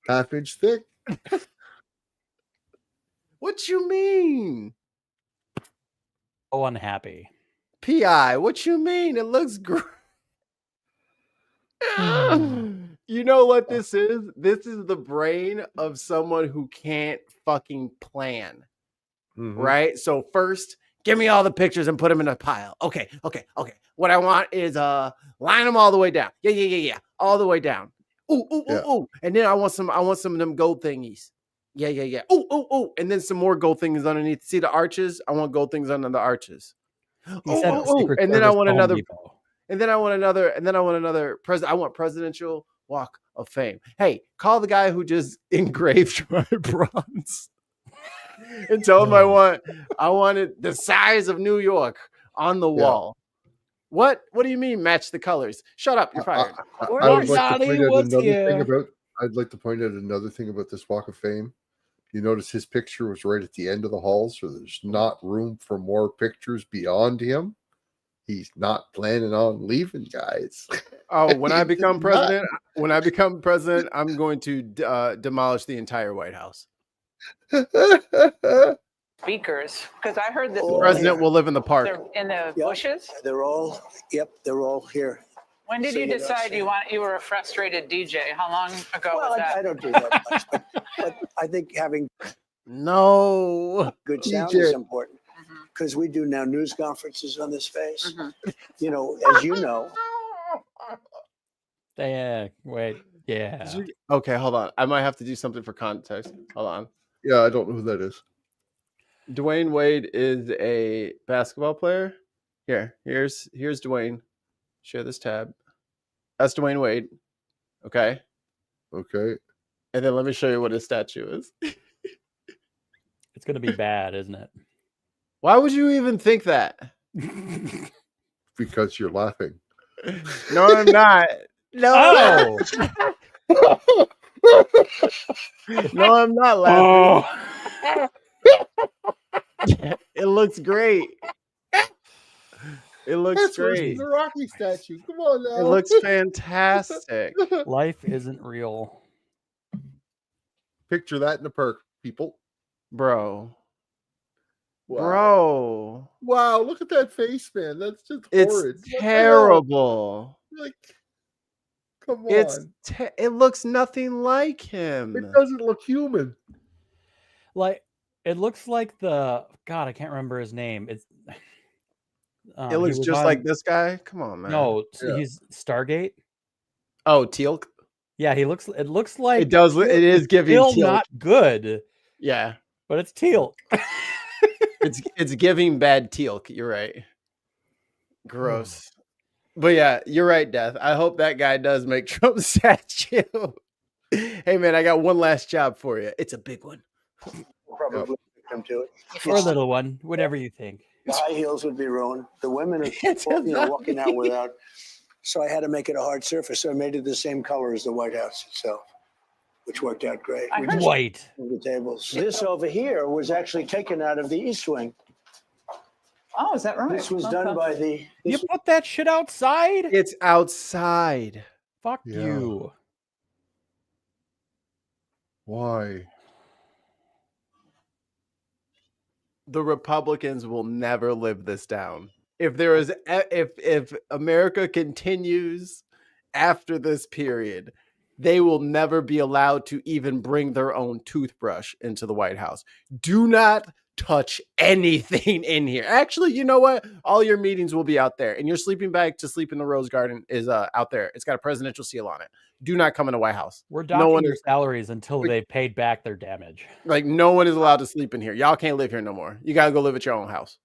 D: Half-inch thick.
B: What you mean?
A: So unhappy.
B: PI, what you mean? It looks great. You know what this is? This is the brain of someone who can't fucking plan. Right? So first, give me all the pictures and put them in a pile. Okay. What I want is line them all the way down. Yeah. All the way down. Ooh. And then I want some of them gold thingies. Yeah. Ooh. And then some more gold things underneath. See the arches? I want gold things under the arches.
A: Secret
B: And then I
A: Service
B: want
A: Home
B: another.
A: Depot.
B: And then I want another president. I want presidential walk of fame. Hey, call the guy who just engraved my bronze and tell him I want it the size of New York on the wall. What do you mean match the colors? Shut up, you're fired.
D: I would like to point out another thing about. I'd like to point out another thing about this Walk of Fame. You notice his picture was right at the end of the hall, so there's not room for more pictures beyond him. He's not planning on leaving, guys.
B: Oh, when I become president, I'm going to demolish the entire White House.
F: Speakers, because I heard this.
B: The president will live in the park.
F: They're in the bushes.
H: They're all here.
F: When did you decide you were a frustrated DJ? How long ago was that?
H: I don't do that much, but I think having good sound
D: DJ.
H: is important because we do now news conferences on this space. As you know.
A: Yeah.
B: Okay, hold on. I might have to do something for context. Hold on.
D: Yeah, I don't know who that is.
B: Dwayne Wade is a basketball player. Here's Dwayne. Share this tab. That's Dwayne Wade. Okay.
D: And
B: then let me show you what his statue is.
A: It's going to be bad, isn't it?
B: Why would you even think that?
D: Because you're laughing.
B: No, I'm not. No. No, I'm not laughing. It looks great. It looks great.
D: The Rocky statue. Come on now.
B: It looks fantastic.
A: Life isn't real.
D: Picture that in the park, people.
B: Bro.
D: Wow.
B: Bro.
D: Wow, look at that face, man. That's just horrid.
B: It's terrible.
D: Like, come on.
B: It looks nothing like him.
D: It doesn't look human.
A: Like, it looks like I can't remember his name.
B: It looks just like this guy. Come on, man.
A: No, he's Stargate.
B: Oh, Teal'c.
A: Yeah, it looks like
B: it does. It is giving
A: still
B: Teal'c.
A: not good.
B: Yeah,
A: but it's Teal'c.
B: it's giving bad Teal'c. You're right. Gross. But yeah, you're right, Death. I hope that guy does make Trump's statue. Hey man, I got one last job for you. It's a big one.
H: Probably come to it.
A: Or a little one, whatever you think.
H: The high heels would be ruined. The women are walking out without. So I had to make it a hard surface. So I made it the same color as the White House itself, which worked out great.
A: White.
H: The tables. This over here was actually taken out of the East Wing.
F: Oh, is that right?
H: This was done by the.
A: You put that shit outside?
B: It's outside.
A: Fuck
D: Yeah.
A: you.
D: Why?
B: The Republicans will never live this down. If there is, if America continues after this period, they will never be allowed to even bring their own toothbrush into the White House. Do not touch anything in here. Actually, you know what? All your meetings will be out there, and your sleeping bag to sleep in the Rose Garden is out there. It's got a presidential seal on it. Do not come in the White House.
A: We're docking your salaries until they paid back their damage.
B: Like, no one is allowed to sleep in here. Y'all can't live here no more. You got to go live at your own house.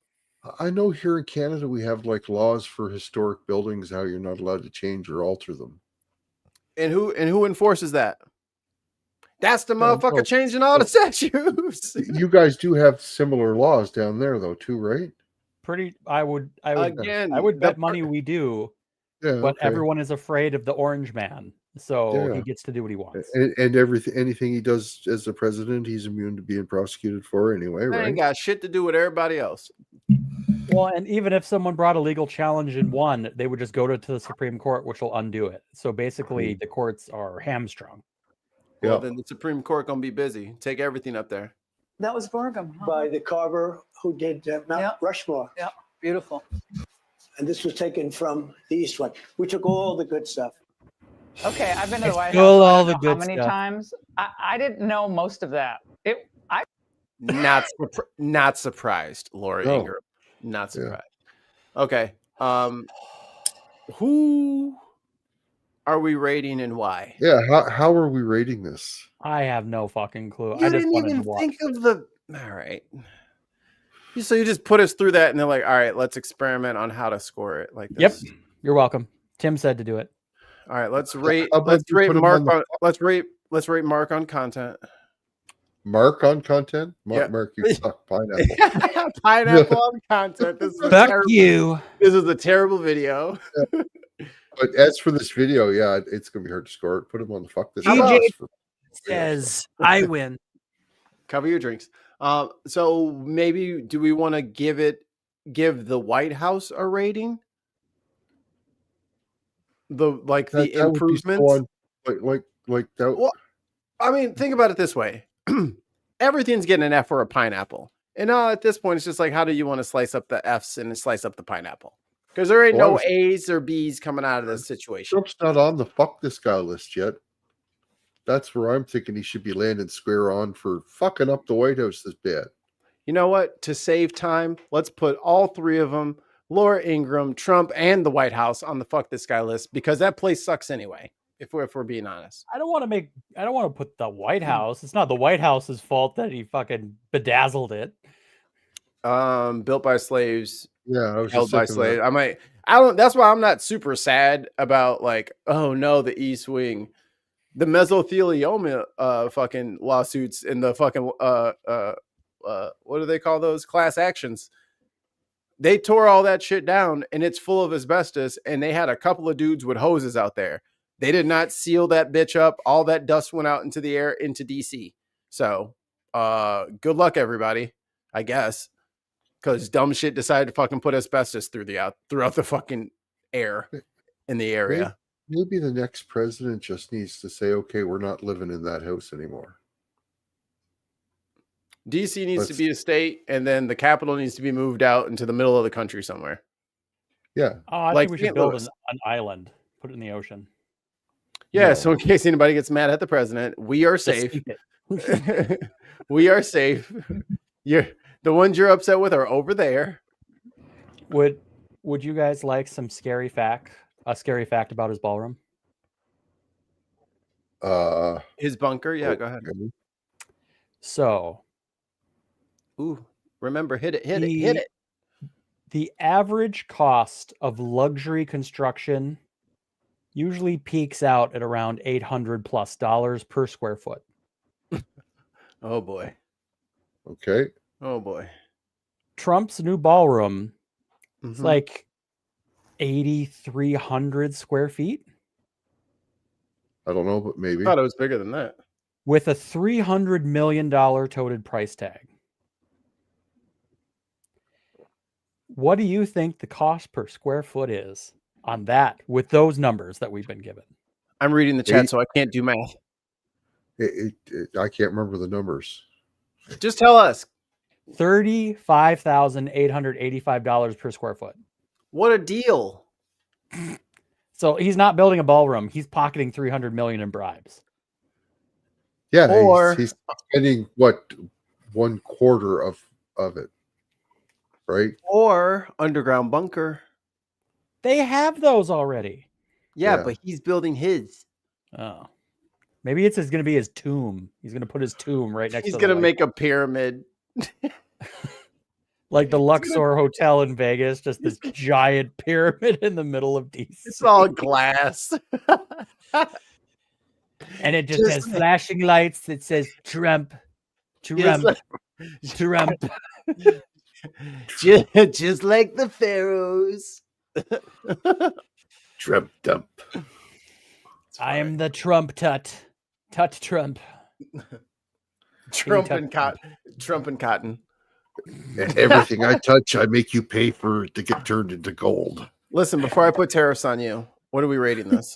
D: I know here in Canada we have like laws for historic buildings, how you're not allowed to change or alter them.
B: And who enforces that? That's the motherfucker changing all the statues.
D: You guys do have similar laws down there though, too, right?
A: I would bet money we do.
D: Yeah,
A: but everyone is afraid of the orange man, so he gets to do what he wants.
D: And anything he does as the president, he's immune to being prosecuted for anyway, right?
B: Ain't got shit to do with everybody else.
A: Well, and even if someone brought a legal challenge and won, they would just go to the Supreme Court, which will undo it. So basically, the courts are hamstrung.
B: Well, then the Supreme Court gonna be busy. Take everything up there.
F: That was Burgum. Huh?
H: By the carver who did Mount Rushmore.
F: Yeah, beautiful.
H: And this was taken from the East one. We took all the good stuff.
F: Okay, I've been to the White
A: House.
F: All the good how many times? I didn't know most of that.
B: Not surprised, Laura Ingram. Not surprised. Okay. Who are we rating and why?
D: Yeah, how are we rating this?
A: I have no fucking clue.
B: I didn't even think of the. All right. So you just put us through that, and they're like, "All right, let's experiment on how to score it." Like this.
A: Yep, you're welcome. Tim said to do it.
B: All right, let's rate. Let's rate Mark on. Let's rate Mark on content.
D: Mark on content? Mark, you suck. Pineapple.
B: Pineapple on content. This is
A: Fuck you.
B: This is a terrible video.
D: Yeah. But as for this video, yeah, it's gonna be hard to score it. Put him on the fuck this.
A: DJ says I win.
B: Cover your drinks. So maybe do we want to give the White House a rating? The improvements,
D: like that.
B: Well, I mean, think about it this way: everything's getting an F or a pineapple, and at this point, it's just like, how do you want to slice up the Fs and slice up the pineapple? Because there ain't no A's or B's coming out of this situation.
D: Trump's not on the fuck this guy list yet. That's where I'm thinking he should be landing square on for fucking up the White House this bad.
B: You know what? To save time, let's put all three of them, Laura Ingram, Trump, and the White House on the fuck this guy list, because that place sucks anyway. If we're being honest,
A: I don't want to put the White House. It's not the White House's fault that he fucking bedazzled it.
B: Built by slaves.
D: Yeah, I was
B: held by slaves. That's why I'm not super sad about like, oh no, the East Wing, the mesothelioma fucking lawsuits and the fucking what do they call those, class actions? They tore all that shit down, and it's full of asbestos, and they had a couple of dudes with hoses out there. They did not seal that bitch up. All that dust went out into the air into DC. So good luck, everybody, I guess. Because dumb shit decided to fucking put asbestos throughout the fucking air in the area.
D: Maybe the next president just needs to say, okay, we're not living in that house anymore.
B: DC needs to be a state, and then the capital needs to be moved out into the middle of the country somewhere.
D: Yeah.
A: I think we should build an island, put it in the ocean.
B: Yeah, so in case anybody gets mad at the president, we are safe. We are safe. The ones you're upset with are over there.
A: Would you guys like some scary fact? A scary fact about his ballroom?
B: His bunker? Yeah, go ahead.
A: So,
B: remember, hit it.
A: The average cost of luxury construction usually peaks out at around $800+ per square foot.
B: Oh boy.
D: Okay.
B: Oh boy.
A: Trump's new ballroom is like 8,300 square feet.
D: I don't know, but maybe.
B: I thought it was bigger than that.
A: With a $300 million toted price tag. What do you think the cost per square foot is on that with those numbers that we've been given?
B: I'm reading the chat, so I can't do math.
D: I can't remember the numbers.
B: Just tell us.
A: $35,885 per square foot.
B: What a deal.
A: So he's not building a ballroom. He's pocketing $300 million in bribes.
D: Yeah,
B: Or
D: he's spending what, 1/4 of it, right?
B: Or underground bunker.
A: They have those already.
B: Yeah, but he's building his.
A: Oh, maybe it's going to be his tomb. He's going to put his tomb right next.
B: He's
A: to
B: going to make a pyramid,
A: like the Luxor Hotel in Vegas, just this giant pyramid in the middle of DC.
B: It's all glass.
A: And it just has flashing lights that says Trump, Trump, Trump.
B: Just like the pharaohs.
D: Trump dump.
A: I am the Trump Tut Trump.
B: Trump and cotton.
D: And everything I touch, I make you pay for it to get turned into gold.
B: Listen, before I put tariffs on you, what are we rating this?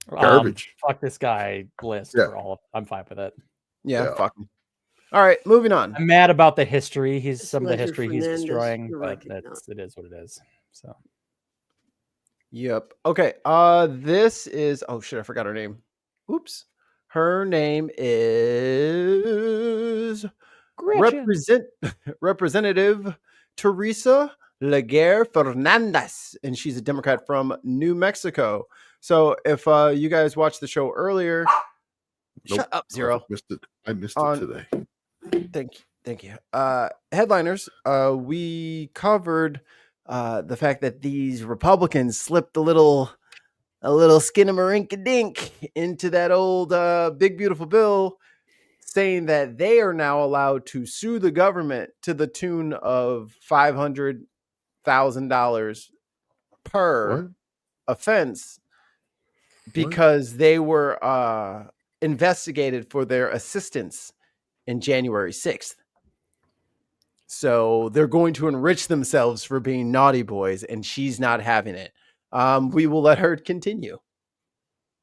D: Garbage.
A: Fuck this guy list for all. I'm fine with it.
B: Yeah, fuck him. All right, moving on.
A: I'm mad about the history. Some of the
I: Ledger
A: history he's
I: Fernandez,
A: destroying,
I: you're
A: but
I: right,
A: it is what it is. So.
B: Yep. Okay. This is. Oh shit! I forgot her name. Oops. Her name is Representative Teresa Laguerre Fernandez, and she's a Democrat from New Mexico. So if you guys watched the show earlier, shut up, Zero.
D: I missed it today.
B: Thank you. Headliners. We covered the fact that these Republicans slipped a little skinnamarink-a-dink into that old big beautiful bill, saying that they are now allowed to sue the government to the tune of $500,000 per offense because they were investigated for their assistance in January 6th. So they're going to enrich themselves for being naughty boys, and she's not having it. We will let her continue.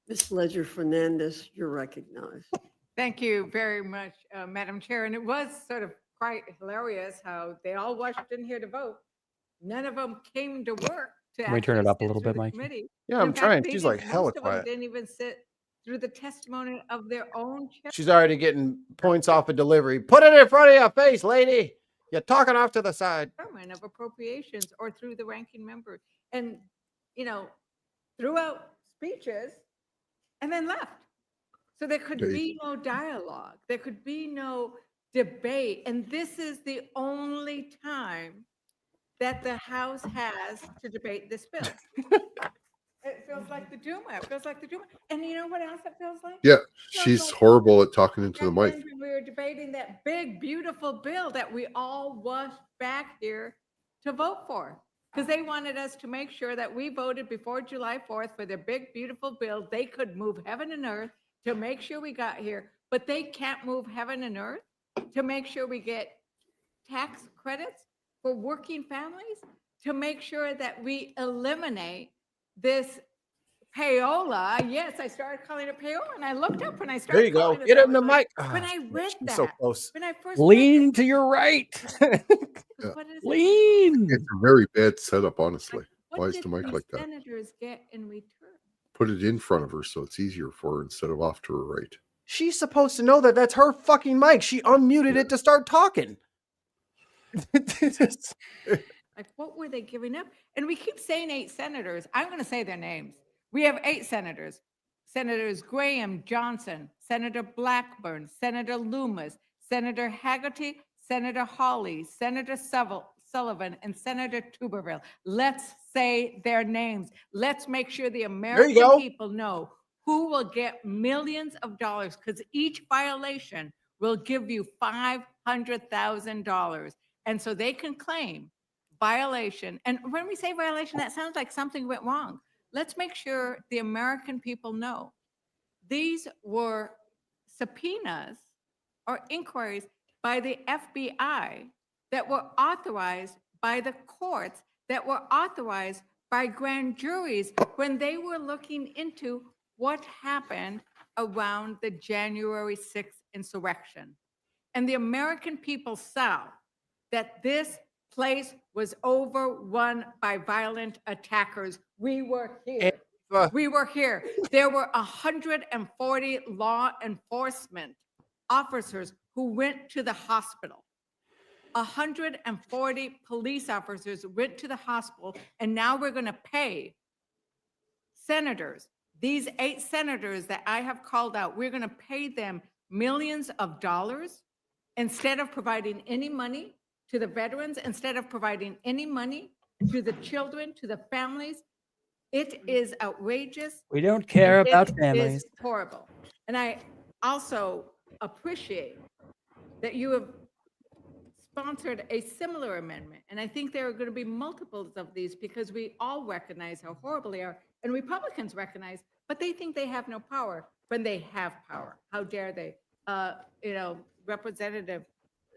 I: Ms. Ledger Fernandez, you're recognized.
J: Thank you very much, Madam Chair. And it was sort of quite hilarious how they all rushed in here to vote. None of them came to work.
A: Can we turn it up a little bit, Mike?
B: Yeah, I'm trying. She's like hella
J: quiet.
B: quiet.
J: Didn't even sit through the testimony of their own chair.
B: She's already getting points off a delivery. Put it in front of your face, lady. You're talking off to the side.
J: Of appropriations or through the ranking member, and threw out speeches and then left. So there could be no dialogue. There could be no debate. And this is the only time that the House has to debate this bill. It feels like the Duma. It feels like the Duma. And you know what else it feels like?
D: Yeah, she's horrible at talking into the mic.
J: We were debating that big, beautiful bill that we all washed back here to vote for. Because they wanted us to make sure that we voted before July 4th for their big, beautiful bill. They could move heaven and earth to make sure we got here. But they can't move heaven and earth to make sure we get tax credits for working families, to make sure that we eliminate this payola. Yes, I started calling it payola, and I looked up and I started.
B: There you go. Get in the mic.
J: When I read that,
B: so close.
J: When I first
A: lean to your right. Lean.
D: It's a very bad setup, honestly.
J: What
D: Why is the mic like that?
J: Senators get in return?
D: Put it in front of her so it's easier for her instead of off to her right.
B: She's supposed to know that that's her fucking mic. She unmuted it to start talking.
J: Like, what were they giving up? And we keep saying 8 senators. I'm going to say their names. We have 8 senators. Senators Graham, Johnson, Senator Blackburn, Senator Loomis, Senator Haggerty, Senator Hawley, Senator Sullivan, and Senator Tuberville. Let's say their names. Let's make sure the American people know who will get millions of dollars, because each violation will give you $500,000. And so they can claim violation. And when we say violation, that sounds like something went wrong. Let's make sure the American people know these were subpoenas or inquiries by the FBI that were authorized by the courts that were authorized by grand juries when they were looking into what happened around the January 6th insurrection. And the American people saw that this place was overrun by violent attackers. We were here. We were here. There were 140 law enforcement officers who went to the hospital. 140 police officers went to the hospital, and now we're going to pay senators, these 8 senators that I have called out, we're going to pay them millions of dollars instead of providing any money to the veterans, instead of providing any money to the children, to the families. It is outrageous.
A: We don't care about
J: It
A: families.
J: is horrible. And I also appreciate that you have sponsored a similar amendment. And I think there are going to be multiples of these because we all recognize how horrible they are. And Republicans recognize, but they think they have no power when they have power. How dare they? Representative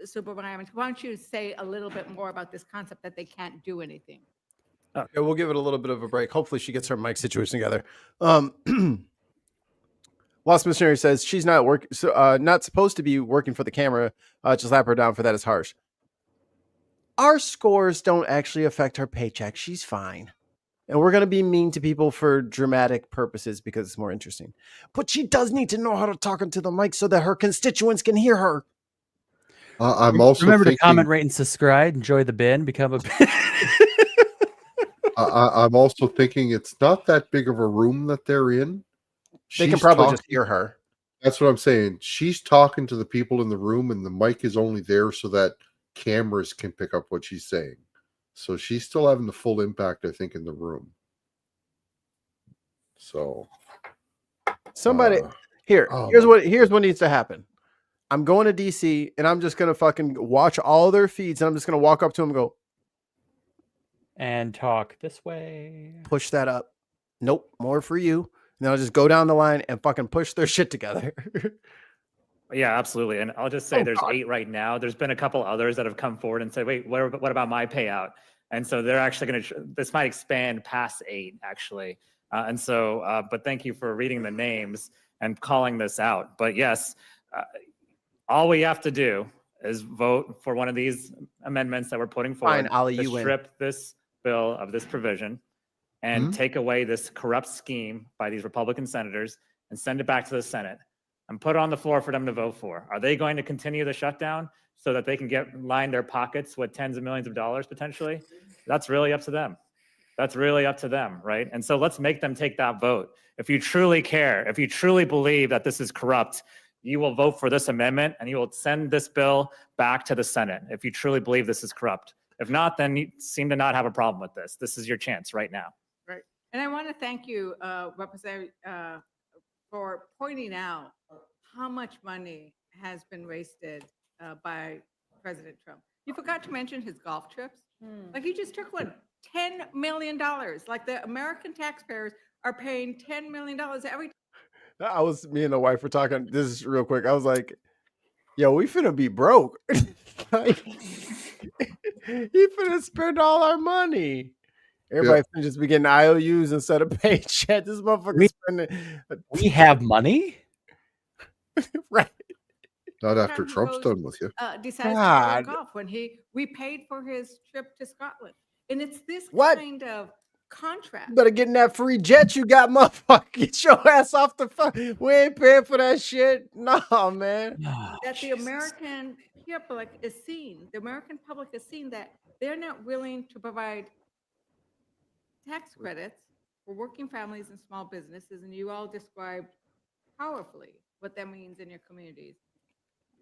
J: Superman, why don't you say a little bit more about this concept that they can't do anything?
B: Okay, we'll give it a little bit of a break. Hopefully she gets her mic situation together. Lost Missionary says she's not not supposed to be working for the camera. Just slap her down for that is harsh. Our scores don't actually affect her paycheck. She's fine. And we're going to be mean to people for dramatic purposes because it's more interesting. But she does need to know how to talk into the mic so that her constituents can hear her.
D: I'm also
A: remember
D: thinking,
A: to comment, rate, and subscribe. Enjoy the bin. Become a bin.
D: I'm also thinking it's not that big of a room that they're in.
B: They can probably just hear her.
D: That's what I'm saying. She's talking to the people in the room, and the mic is only there so that cameras can pick up what she's saying. So she's still having the full impact, I think, in the room. So
B: somebody here's what needs to happen. I'm going to DC and I'm just gonna fucking watch all their feeds and I'm just gonna walk up to them and go
A: and talk this way.
B: Push that up. Nope, more for you. And then I'll just go down the line and fucking push their shit together.
K: Yeah, absolutely. And I'll just say there's 8 right now. There's been a couple others that have come forward and said, wait, what about my payout? And so they're actually going to, this might expand past 8 actually. But thank you for reading the names and calling this out. But yes, all we have to do is vote for one of these amendments that we're putting forward to strip this bill of this provision and take away this corrupt scheme by these Republican senators and send it back to the Senate and put it on the floor for them to vote for. Are they going to continue the shutdown so that they can line their pockets with tens of millions of dollars potentially? That's really up to them. That's really up to them, right? And so let's make them take that vote. If you truly care, if you truly believe that this is corrupt, you will vote for this amendment and you will send this bill back to the Senate if you truly believe this is corrupt. If not, then you seem to not have a problem with this. This is your chance right now.
J: Right. And I want to thank you, Representative, for pointing out how much money has been wasted by President Trump. You forgot to mention his golf trips. Like he just took one, $10 million. Like the American taxpayers are paying $10 million every time.
B: Me and the wife were talking, this is real quick. I was like, yo, we finna be broke. Like, he finna spend all our money. Everybody finna just be getting IOUs instead of paycheck. This motherfucker spending.
A: We have money?
B: Right.
D: Not after Trump's done with you.
J: Decides to go golf when we paid for his trip to Scotland. And it's this kind of contrast.
B: You better get in that free jet you got, motherfucker. Get your ass off the phone. We ain't paying for that shit. No, man.
J: That the American public is seeing. The American public is seeing that they're not willing to provide tax credits for working families and small businesses. And you all described powerfully what that means in your communities.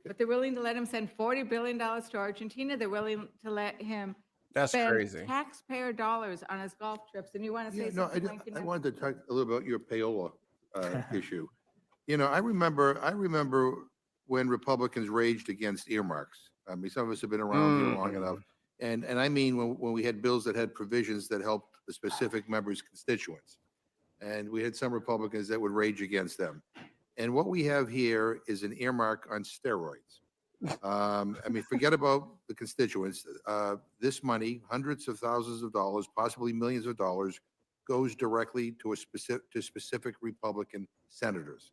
J: But they're willing to let him send $40 billion to Argentina. They're willing to let him spend
B: crazy.
J: Taxpayer dollars on his golf trips. And you want to say something?
L: I wanted to talk a little about your payola issue. You know, I remember when Republicans raged against earmarks. I mean, some of us have been around here long enough. And I mean, when we had bills that had provisions that helped the specific members' constituents. And we had some Republicans that would rage against them. And what we have here is an earmark on steroids. I mean, forget about the constituents. This money, hundreds of thousands of dollars, possibly millions of dollars, goes directly to specific Republican senators.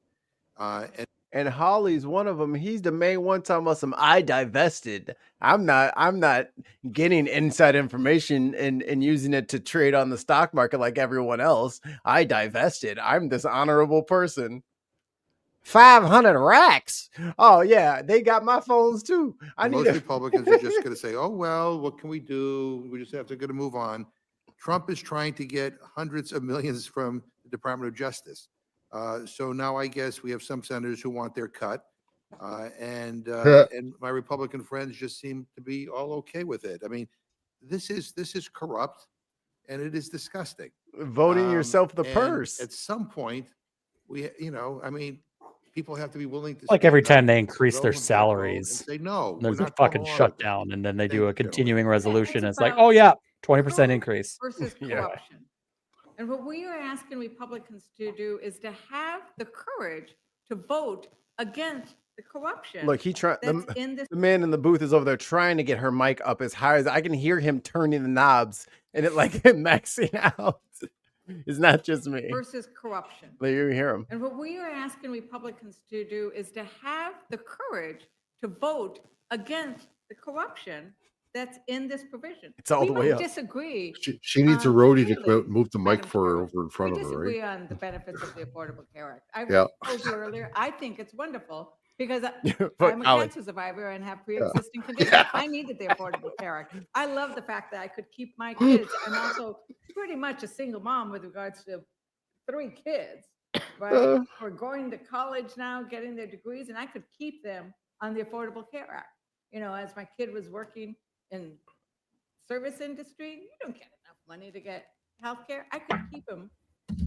B: And Holly's one of them. He's the main one talking about some I divested. I'm not getting inside information and using it to trade on the stock market like everyone else. I divested. I'm this honorable person. 500 racks. Oh yeah, they got my phones too.
L: Most Republicans are just going to say, "Oh well, what can we do? We just have to move on." Trump is trying to get hundreds of millions from the Department of Justice. So now I guess we have some senators who want their cut, and my Republican friends just seem to be all okay with it. I mean, this is corrupt, and it is disgusting.
B: Voting yourself the purse.
L: At some point, I mean, people have to be willing to.
A: Like every time they increase their salaries,
L: say no.
A: There's a fucking shutdown, and then they do a continuing resolution. And it's like, oh yeah, 20% increase.
J: Versus corruption. And what we are asking Republicans to do is to have the courage to vote against the corruption.
B: Look, the man in the booth is over there trying to get her mic up as high as I can hear him turning the knobs and it like maxing out. It's not just me.
J: Versus corruption.
B: Like, you hear him.
J: And what we are asking Republicans to do is to have the courage to vote against the corruption that's in this provision.
B: It's all the way up.
J: Disagree.
D: She needs a roadie to come out and move the mic for her over in front of her,
J: disagree
D: right?
J: on the benefits of the Affordable Care Act. I
D: Yeah.
J: told you earlier, I think it's wonderful because
B: But
J: I'm a
B: Alex-
J: cancer survivor and have pre-existing conditions. I needed the Affordable Care Act. I love the fact that I could keep my kids. I'm also pretty much a single mom with regards to 3 kids, right? We're going to college now, getting their degrees, and I could keep them on the Affordable Care Act. You know, as my kid was working in service industry, you don't get enough money to get health care. I could keep them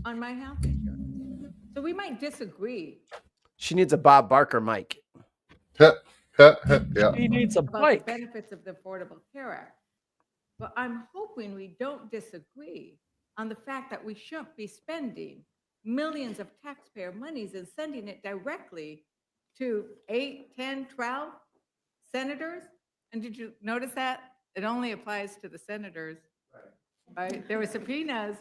J: on my health insurance. So we might disagree.
B: She needs a Bob Barker mic.
D: Yeah.
A: He needs a
J: about
A: bike.
J: the benefits of the Affordable Care Act. But I'm hoping we don't disagree on the fact that we shouldn't be spending millions of taxpayer monies and sending it directly to 8, 10, 12 senators. And did you notice that? It only applies to the senators, right? There were subpoenas,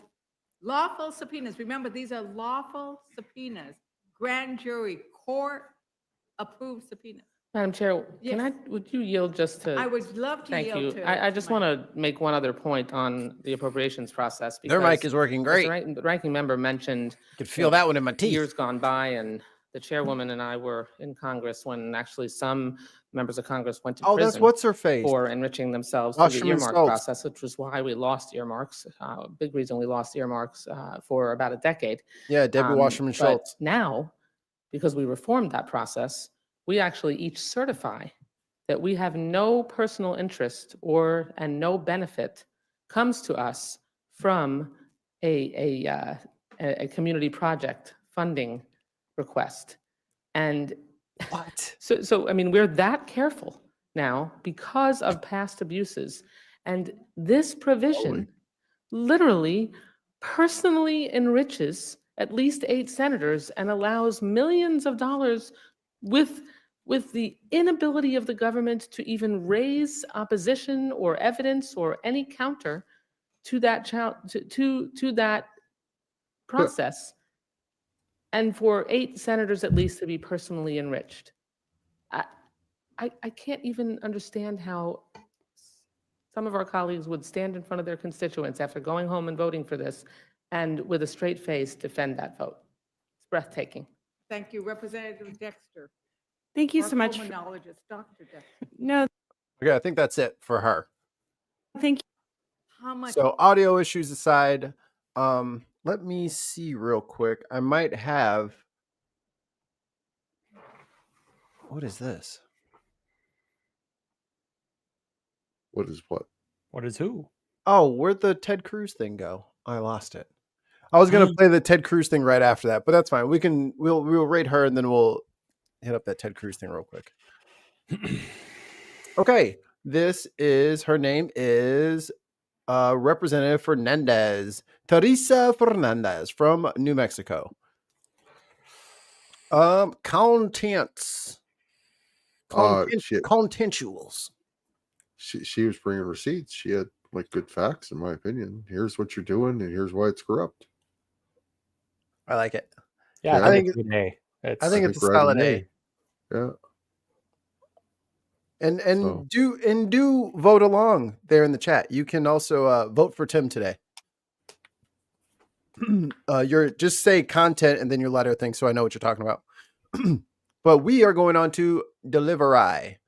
J: lawful subpoenas. Remember, these are lawful subpoenas, grand jury, court-approved subpoenas.
M: Madam Chair,
J: Yes.
M: would you yield just to?
J: I would love to
M: Thank
J: yield
M: you.
J: to.
M: I just want to make one other point on the appropriations process.
B: Their mic
M: because
B: is working
M: as
B: great.
M: The ranking member mentioned.
B: Could feel that one in my teeth.
M: Years gone by, and the chairwoman and I were in Congress when actually some members of Congress went to
B: Oh,
M: prison
B: that's what's her face.
M: for enriching themselves through the
B: Wasserman
M: earmark
B: Schultz.
M: process, which was why we lost earmarks. Big reason we lost earmarks for about a decade.
B: Yeah, Debbie Wasserman
M: But
B: Schultz.
M: now, because we reformed that process, we actually each certify that we have no personal interest and no benefit comes to us from a community project funding request. And
B: what?
M: So I mean, we're that careful now because of past abuses. And this provision literally personally enriches at least 8 senators and allows millions of dollars with the inability of the government to even raise opposition or evidence or any counter to that to that process, and for 8 senators at least to be personally enriched. I can't even understand how some of our colleagues would stand in front of their constituents after going home and voting for this and with a straight face defend that vote. It's breathtaking.
J: Thank you, Representative Dexter.
N: Thank you
J: Our
N: so much.
J: pulmonologist, Dr. Dexter.
N: No,
B: Okay, I think that's it for her.
N: thank you.
J: How much?
B: So audio issues aside, let me see real quick. I might have. What is this?
D: What is what?
A: What is who?
B: Oh, where'd the Ted Cruz thing go? I lost it. I was gonna play the Ted Cruz thing right after that, but that's fine. We'll rate her and then we'll hit up that Ted Cruz thing real quick. Okay, her name is Representative Fernandez, Teresa Fernandez from New Mexico. Contents. Contentious.
D: She was bringing receipts. She had like good facts, in my opinion. Here's what you're doing, and here's why it's corrupt.
B: I like it.
A: Yeah, I think it's an A.
B: I think it's a solid A.
D: Yeah.
B: And do vote along there in the chat. You can also vote for Tim today. You're just say content and then your letter thing, so I know what you're talking about. But we are going on to delivery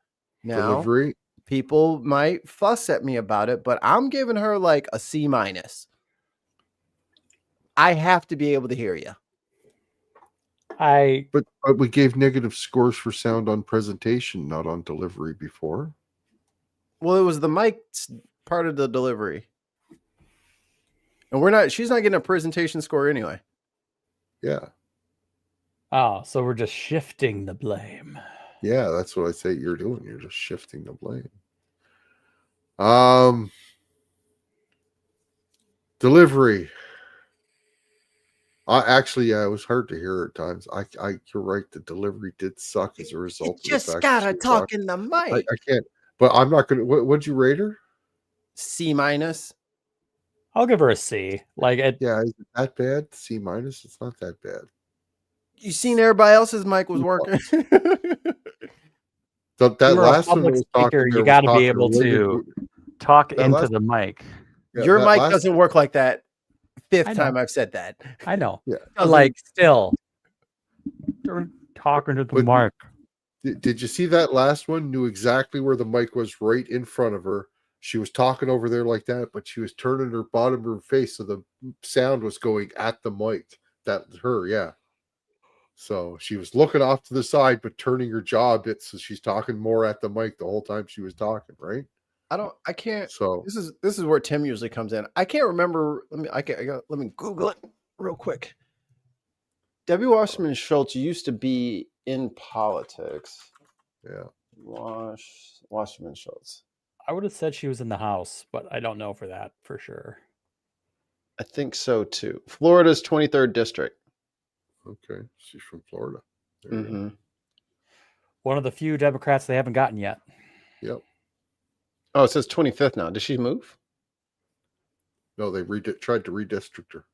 B: now.
D: Delivery.
B: People might fuss at me about it, but I'm giving her like a C-. I have to be able to hear you.
D: But we gave negative scores for sound on presentation, not on delivery before.
B: Well, it was the mic's part of the delivery. And she's not getting a presentation score anyway.
D: Yeah.
A: Oh, so we're just shifting the blame.
D: Yeah, that's what I say you're doing. You're just shifting the blame. Delivery. It was hard to hear at times. You're right. The delivery did suck as a result.
B: You just gotta talk in the mic.
D: I can't. But I'm not gonna. What'd you rate her?
B: C-.
A: I'll give her a C. Like it.
D: Yeah, is it that bad? C-. It's not that bad.
B: You seen everybody else's mic was working.
D: That last one was
A: speaker, you got to be able to talk into the mic.
B: Yeah, your mic doesn't work like that. Fifth time I've said that.
A: I know.
D: Yeah.
A: Like still talking to the mic.
D: Did you see that last one? Knew exactly where the mic was right in front of her. She was talking over there like that, but she was turning her bottom of her face so the sound was going at the mic. That her, yeah. So she was looking off to the side, but turning her jaw a bit so she's talking more at the mic the whole time she was talking, right?
B: I can't.
D: So
B: this is where Tim usually comes in. I can't remember. Let me Google it real quick. Debbie Wasserman Schultz used to be in politics.
D: Yeah.
B: Wasserman Schultz.
A: I would have said she was in the House, but I don't know for that for sure.
B: I think so too. Florida's 23rd district.
D: Okay, she's from Florida.
B: Mm-hmm.
A: One of the few Democrats they haven't gotten yet.
D: Yep.
B: Oh, it says 25th now. Did she move?
D: No, they tried to redistrict her.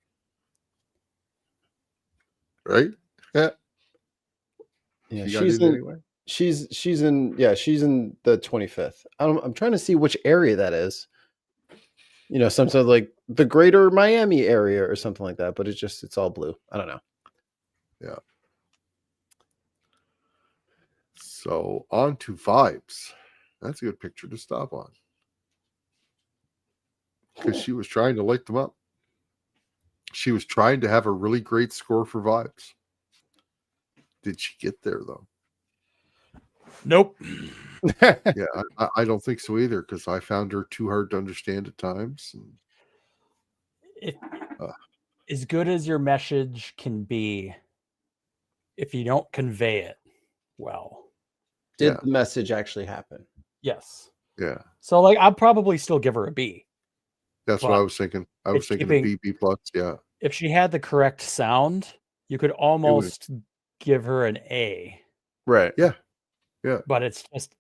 D: Right? Yeah.
B: Yeah, she's in the 25th. I'm trying to see which area that is. You know, some sort of like the greater Miami area or something like that, but it's all blue. I don't know.
D: Yeah. So on to vibes. That's a good picture to stop on. Because she was trying to light them up. She was trying to have a really great score for vibes. Did she get there though?
A: Nope.
D: Yeah, I don't think so either, because I found her too hard to understand at times.
A: As good as your message can be, if you don't convey it well.
B: Did the message actually happen?
A: Yes.
D: Yeah.
A: So like I'd probably still give her a B.
D: That's what I was thinking. I was thinking a B plus, yeah.
A: If she had the correct sound, you could almost give her an A.
B: Right.
D: Yeah. Yeah.
A: But it's just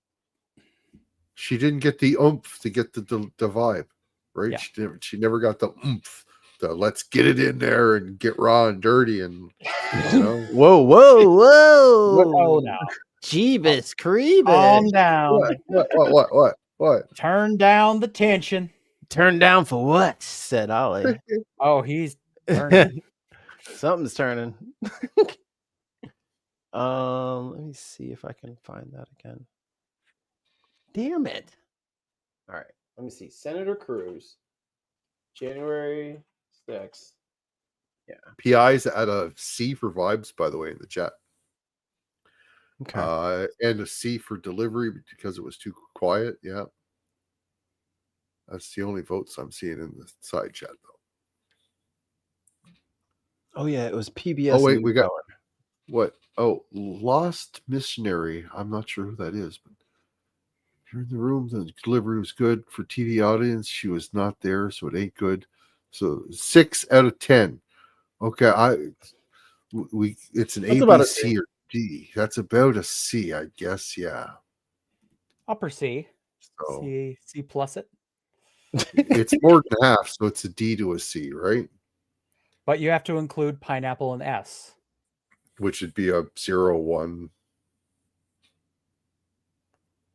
D: she didn't get the oomph to get the vibe, right?
A: Yeah.
D: She never got the oomph. Let's get it in there and get raw and dirty and you know.
B: Whoa.
A: Whoa now.
B: Jeebus creepers.
A: Calm down.
D: What?
A: Turn down the tension.
B: Turn down for what? Said Ollie.
A: Oh, he's turning.
B: Something's turning. Let me see if I can find that again. Damn it. All right. Let me see. Senator Cruz, January 6th. Yeah.
D: PI's at a C for vibes, by the way, in the chat.
B: Okay.
D: And a C for delivery because it was too quiet. Yeah. That's the only votes I'm seeing in the side chat, though.
B: Oh, yeah. It was PBS.
D: Oh, wait. We got what? Oh, Lost Missionary. I'm not sure who that is, but if you're in the room, the delivery was good for TV audience. She was not there, so it ain't good. So 6 out of 10. Okay. It's an A, B, C, or D. That's about a C, I guess. Yeah.
A: Upper C.
D: So
A: C plus it.
D: it's more than half, so it's a D to a C, right?
A: But you have to include pineapple and S.
D: Which would be a 0, 1.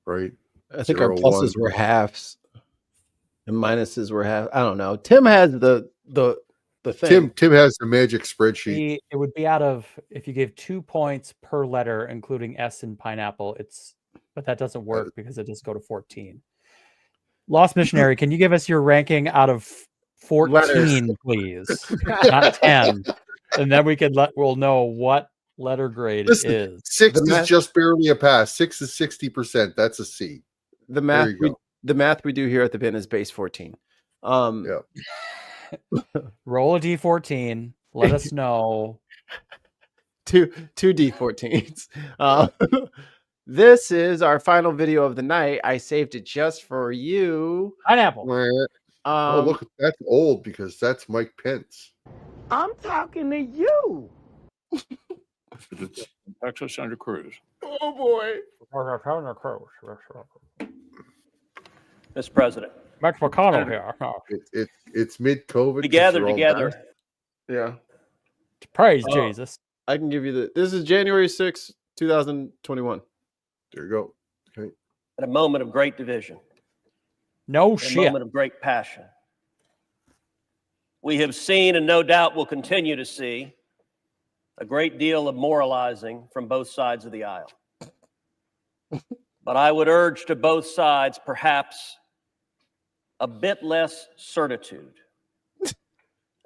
D: Right?
B: I think our pluses were halves and minuses were half. I don't know. Tim has the thing.
D: Tim has the magic spreadsheet.
A: It would be out of, if you give 2 points per letter, including S and pineapple, but that doesn't work because it doesn't go to 14. Lost Missionary, can you give us your ranking out of 14,
B: Letters.
A: please? Not 10. And then we'll know what letter grade it is.
D: 6 is just barely a pass. 6 is 60%. That's a C.
B: The math we do here at the bin is base 14.
D: Yeah.
A: Roll a D14. Let us know.
B: Two D14s. This is our final video of the night. I saved it just for you.
A: Pineapple.
D: Look, that's old because that's Mike Pence.
C: I'm talking to you.
O: Texas Senator Cruz.
B: Oh boy.
P: Mr. President.
A: Max McConnell here.
D: It's mid-COVID.
P: We gathered together.
B: Yeah.
A: Praise Jesus.
B: I can give you this is January 6th, 2021.
D: There you go. Okay.
P: At a moment of great division.
A: No
P: A
A: shit.
P: moment of great passion. We have seen and no doubt will continue to see a great deal of moralizing from both sides of the aisle. But I would urge to both sides perhaps a bit less certitude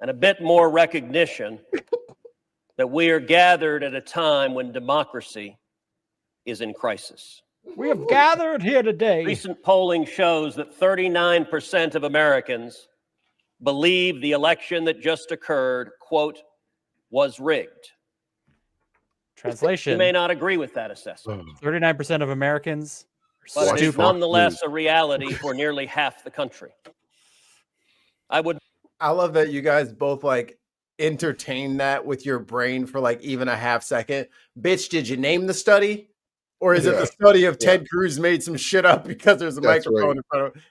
P: and a bit more recognition that we are gathered at a time when democracy is in crisis.
A: We have gathered here today.
P: Recent polling shows that 39% of Americans believe the election that just occurred, quote, was rigged.
A: Translation.
P: You may not agree with that assessment.
A: 39% of Americans are
P: But it is
A: stupid.
P: nonetheless a reality for nearly half the country.
B: I love that you guys both like entertain that with your brain for like even a half second. Bitch, did you name the study? Or is it the study of Ted Cruz made some shit up because there's a microphone in front of him?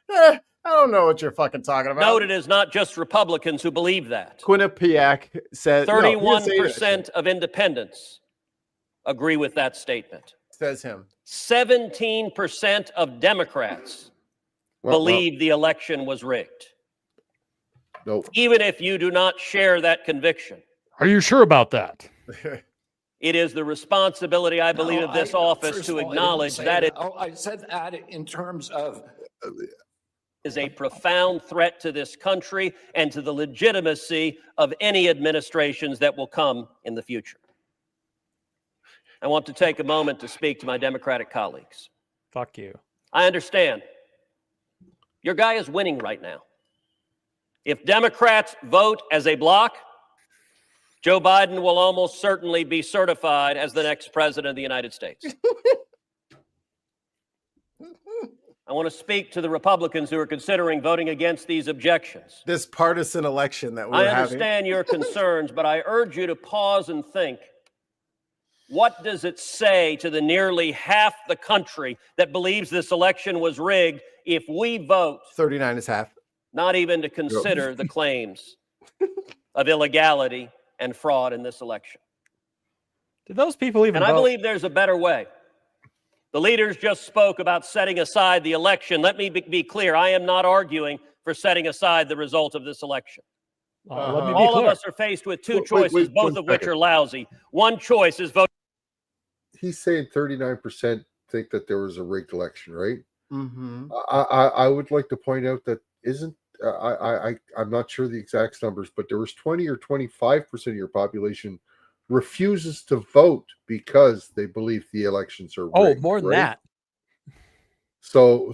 B: I don't know what you're fucking talking about.
P: Note it is not just Republicans who believe that.
B: Quinnipiac said
P: 31% of independents agree with that statement.
B: Says him.
P: 17% of Democrats believe the election was rigged.
D: Nope.
P: Even if you do not share that conviction.
A: Are you sure about that?
P: It is the responsibility, I believe, of this office to acknowledge that it
O: I said that in terms of
P: is a profound threat to this country and to the legitimacy of any administrations that will come in the future. I want to take a moment to speak to my Democratic colleagues.
A: Fuck you.
P: I understand. Your guy is winning right now. If Democrats vote as a bloc, Joe Biden will almost certainly be certified as the next president of the United States. I want to speak to the Republicans who are considering voting against these objections.
B: This partisan election that we're
P: I
B: having.
P: understand your concerns, but I urge you to pause and think. What does it say to the nearly half the country that believes this election was rigged if we vote
B: 39 is half.
P: Not even to consider the claims of illegality and fraud in this election?
A: Did those people even vote?
P: I believe there's a better way. The leaders just spoke about setting aside the election. Let me be clear. I am not arguing for setting aside the result of this election. All of us are faced with two choices, both of which are lousy. One choice is vote.
D: He's saying 39% think that there was a rigged election, right?
B: Mm-hmm.
D: I would like to point out that I'm not sure the exact numbers, but there was 20 or 25% of your population refuses to vote because they believe the elections are rigged.
A: Oh, more than that.
D: So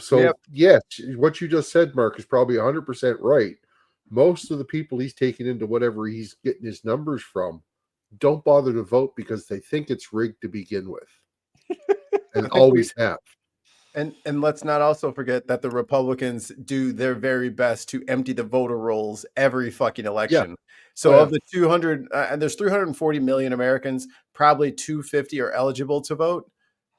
D: yes, what you just said, Mark, is probably 100% right. Most of the people he's taking into whatever he's getting his numbers from don't bother to vote because they think it's rigged to begin with, and always have.
B: And let's not also forget that the Republicans do their very best to empty the voter rolls every fucking election. Yeah. So of the 200, and there's 340 million Americans, probably 250 are eligible to vote.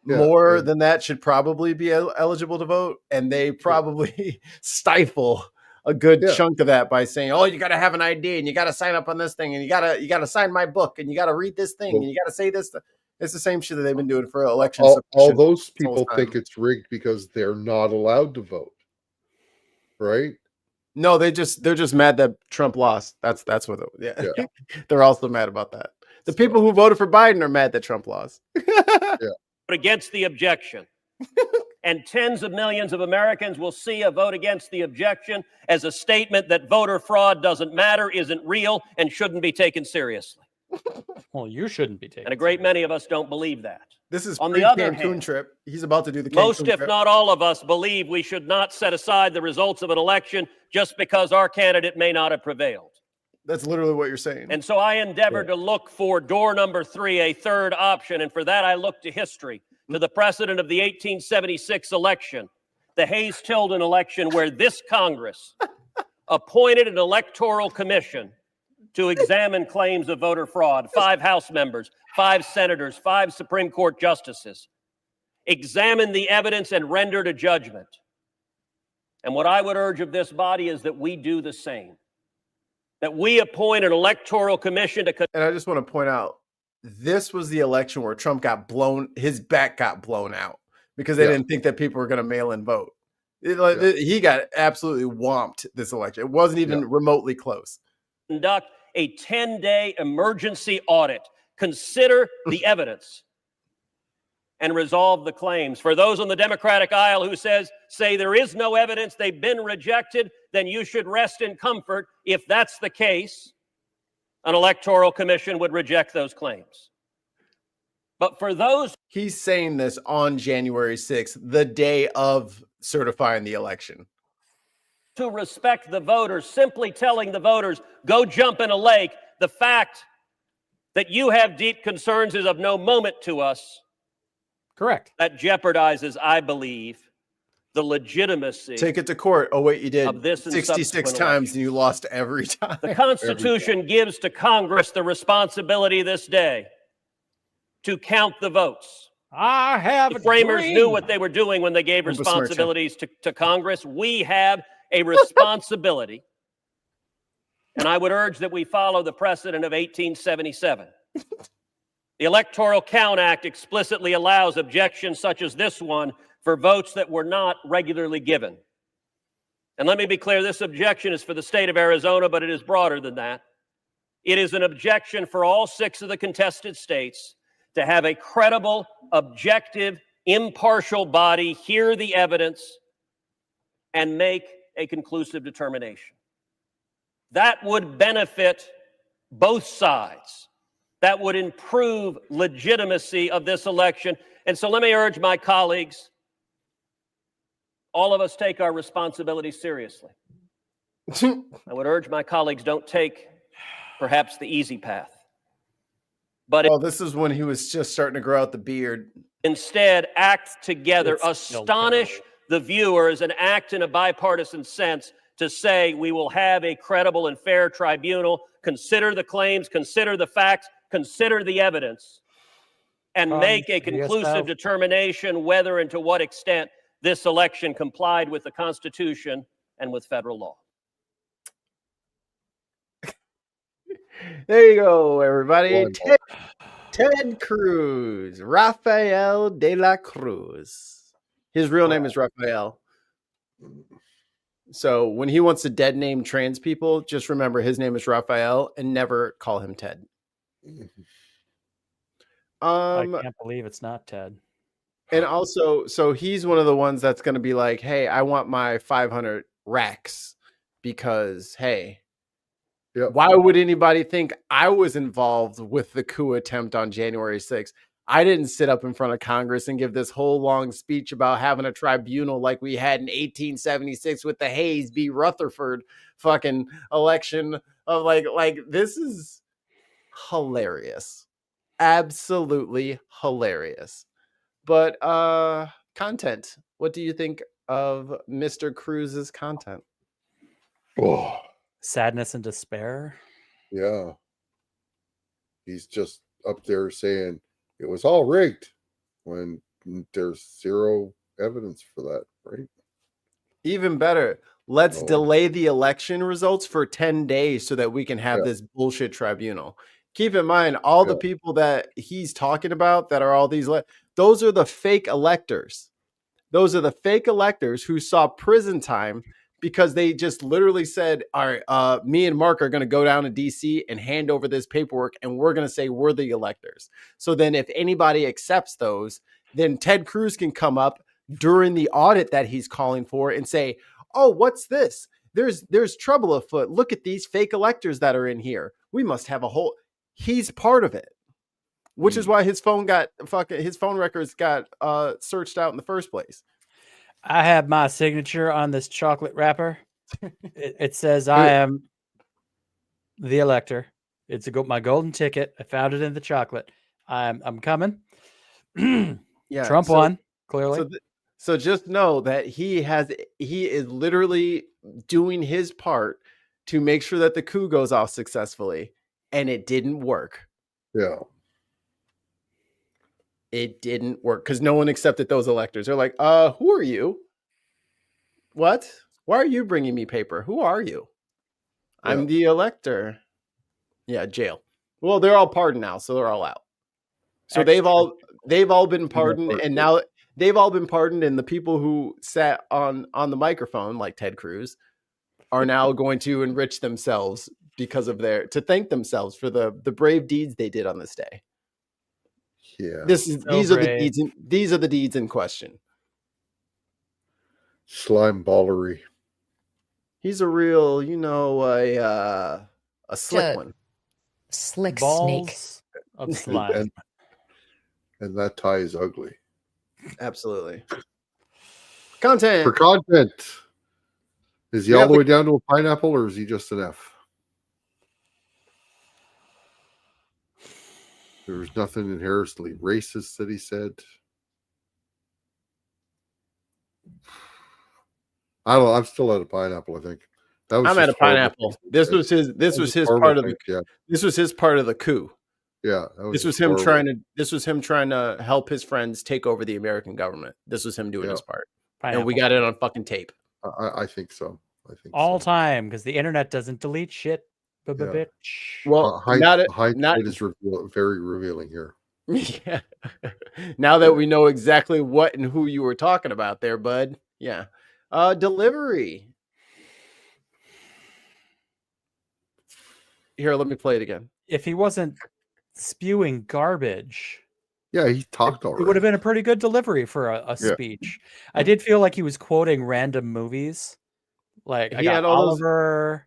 B: more than that should probably be eligible to vote, and they probably stifle a good chunk of that by saying, "Oh, you got to have an ID, and you got to sign up on this thing, and you got to sign my book, and you got to read this thing, and you got to say this." It's the same shit that they've been doing for elections.
D: All those people think it's rigged because they're not allowed to vote, right?
B: No, they're just mad that Trump lost. That's what. They're also mad about that. The people who voted for Biden are mad that Trump lost.
P: Against the objection. And tens of millions of Americans will see a vote against the objection as a statement that voter fraud doesn't matter, isn't real, and shouldn't be taken seriously.
A: Well, you shouldn't be taken.
P: And a great many of us don't believe that.
B: This is
P: on the other
B: Cancun
P: hand,
B: trip. He's about to do the Cancun
P: most, if
B: trip.
P: not all of us, believe we should not set aside the results of an election just because our candidate may not have prevailed.
B: That's literally what you're saying.
P: And so I endeavored to look for door number 3, a third option. And for that, I looked to history, to the precedent of the 1876 election, the Hayes-Tilden election, where this Congress appointed an electoral commission to examine claims of voter fraud. 5 House members, 5 senators, 5 Supreme Court justices examined the evidence and rendered a judgment. And what I would urge of this body is that we do the same. That we appoint an electoral commission to...
B: And I just want to point out, this was the election where Trump got blown, his back got blown out because they didn't think that people were going to mail in vote. He got absolutely whomped this election. It wasn't even remotely close.
P: Conduct a 10-day emergency audit, consider the evidence, and resolve the claims. For those on the Democratic aisle who say there is no evidence, they've been rejected, then you should rest in comfort. If that's the case, an electoral commission would reject those claims. But for those...
B: He's saying this on January 6th, the day of certifying the election.
P: To respect the voters, simply telling the voters, go jump in a lake, the fact that you have deep concerns is of no moment to us.
A: Correct.
P: That jeopardizes, I believe, the legitimacy.
B: Take it to court. Oh, wait, you did
P: of this
B: 66 times and you lost every time.
P: The Constitution gives to Congress the responsibility this day to count the votes.
A: I have
P: the framers knew what they were doing when they gave responsibilities to Congress. We have a responsibility, and I would urge that we follow the precedent of 1877. The Electoral Count Act explicitly allows objections such as this one for votes that were not regularly given. And let me be clear, this objection is for the state of Arizona, but it is broader than that. It is an objection for all 6 of the contested states to have a credible, objective, impartial body hear the evidence and make a conclusive determination. That would benefit both sides. That would improve legitimacy of this election. And so let me urge my colleagues, all of us take our responsibility seriously. I would urge my colleagues, don't take perhaps the easy path. But
B: this is when he was just starting to grow out the beard.
P: Instead, act together, astonish the viewers, and act in a bipartisan sense to say we will have a credible and fair tribunal, consider the claims, consider the facts, consider the evidence, and make a conclusive determination whether and to what extent this election complied with the Constitution and with federal law.
B: There you go, everybody. Ted Cruz, Rafael de la Cruz. His real name is Rafael. So when he wants to dead name trans people, just remember his name is Rafael and never call him Ted.
A: I can't believe it's not Ted.
B: And also, so he's one of the ones that's going to be like, hey, I want my 500 racks because, hey, why would anybody think I was involved with the coup attempt on January 6th? I didn't sit up in front of Congress and give this whole long speech about having a tribunal like we had in 1876 with the Hayes v. Rutherford fucking election of like this is hilarious. Absolutely hilarious. But content. What do you think of Mr. Cruz's content?
D: Oh,
A: sadness and despair.
D: Yeah. He's just up there saying it was all rigged when there's zero evidence for that, right?
B: Even better, let's delay the election results for 10 days so that we can have this bullshit tribunal. Keep in mind, all the people that he's talking about that are all these, those are the fake electors. Those are the fake electors who saw prison time because they just literally said, all right, me and Mark are going to go down to DC and hand over this paperwork, and we're going to say we're the electors. So then if anybody accepts those, then Ted Cruz can come up during the audit that he's calling for and say, oh, what's this? There's trouble afoot. Look at these fake electors that are in here. We must have a whole... He's part of it, which is why his phone records got searched out in the first place.
A: I have my signature on this chocolate wrapper. It says I am the elector. It's my golden ticket. I found it in the chocolate. I'm coming.
B: Yeah,
A: Trump won, clearly.
B: So just know that he is literally doing his part to make sure that the coup goes off successfully, and it didn't work.
D: Yeah.
B: It didn't work because no one accepted those electors. They're like, who are you? What? Why are you bringing me paper? Who are you? Yeah. I'm the elector. Yeah, jail. Well, they're all pardoned now, so they're all out. So they've all been pardoned, and now they've all been pardoned, and the people who sat on the microphone, like Ted Cruz, are now going to enrich themselves because of to thank themselves for the brave deeds they did on this day.
D: Yeah.
B: These are the deeds in question.
D: Slime ballery.
B: He's a real, a slick one.
Q: Slick
A: Balls
Q: snake
A: of slime.
D: And that tie is ugly.
B: Absolutely. Content.
D: For content. Is he all the way down to a pineapple, or is he just an F? There was nothing inherently racist that he said. I don't know. I'm still at a pineapple, I think.
B: I'm at a pineapple. This was his part of the coup.
D: Yeah.
B: This was him trying to help his friends take over the American government. This was him doing his part. Pineapple. And we got it on fucking tape.
D: I think so.
A: All time, because the internet doesn't delete shit. Bitch.
B: Well,
D: hindsight is very revealing here.
B: Yeah. Now that we know exactly what and who you were talking about there, bud. Yeah. Delivery. Here, let me play it again.
A: If he wasn't spewing garbage,
D: yeah, he talked already.
A: It would have been a pretty good delivery for a speech. I did feel like he was quoting random movies. Like
B: he had Oliver.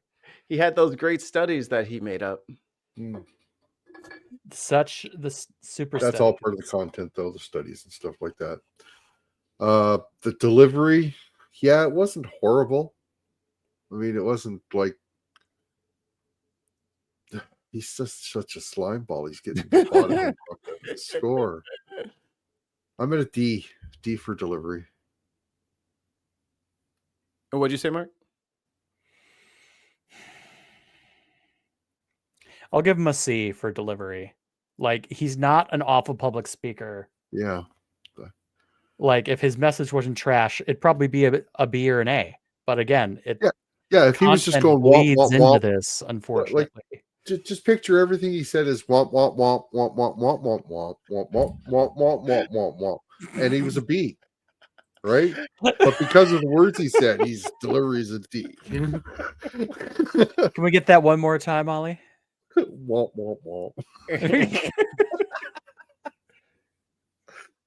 B: He had those great studies that he made up.
A: That's
D: all part of the content, though, the studies and stuff like that. The delivery, it wasn't horrible. I mean, it wasn't like he's just such a slime ball. He's getting the bottom score. I'm at a D for delivery.
B: What'd you say, Mark?
A: I'll give him a C for delivery. Like, he's not an awful public speaker.
D: Yeah.
A: Like, if his message wasn't trash, it'd probably be a B or an A. But again,
D: if he was just going
A: womp, into this, unfortunately.
D: Like, just picture everything he said is womp womp womp womp womp womp womp womp womp womp womp womp womp womp womp, and he was a B, right? But because of the words he said, his delivery is a D.
A: Can we get that one more time, Ollie?
D: Womp womp womp.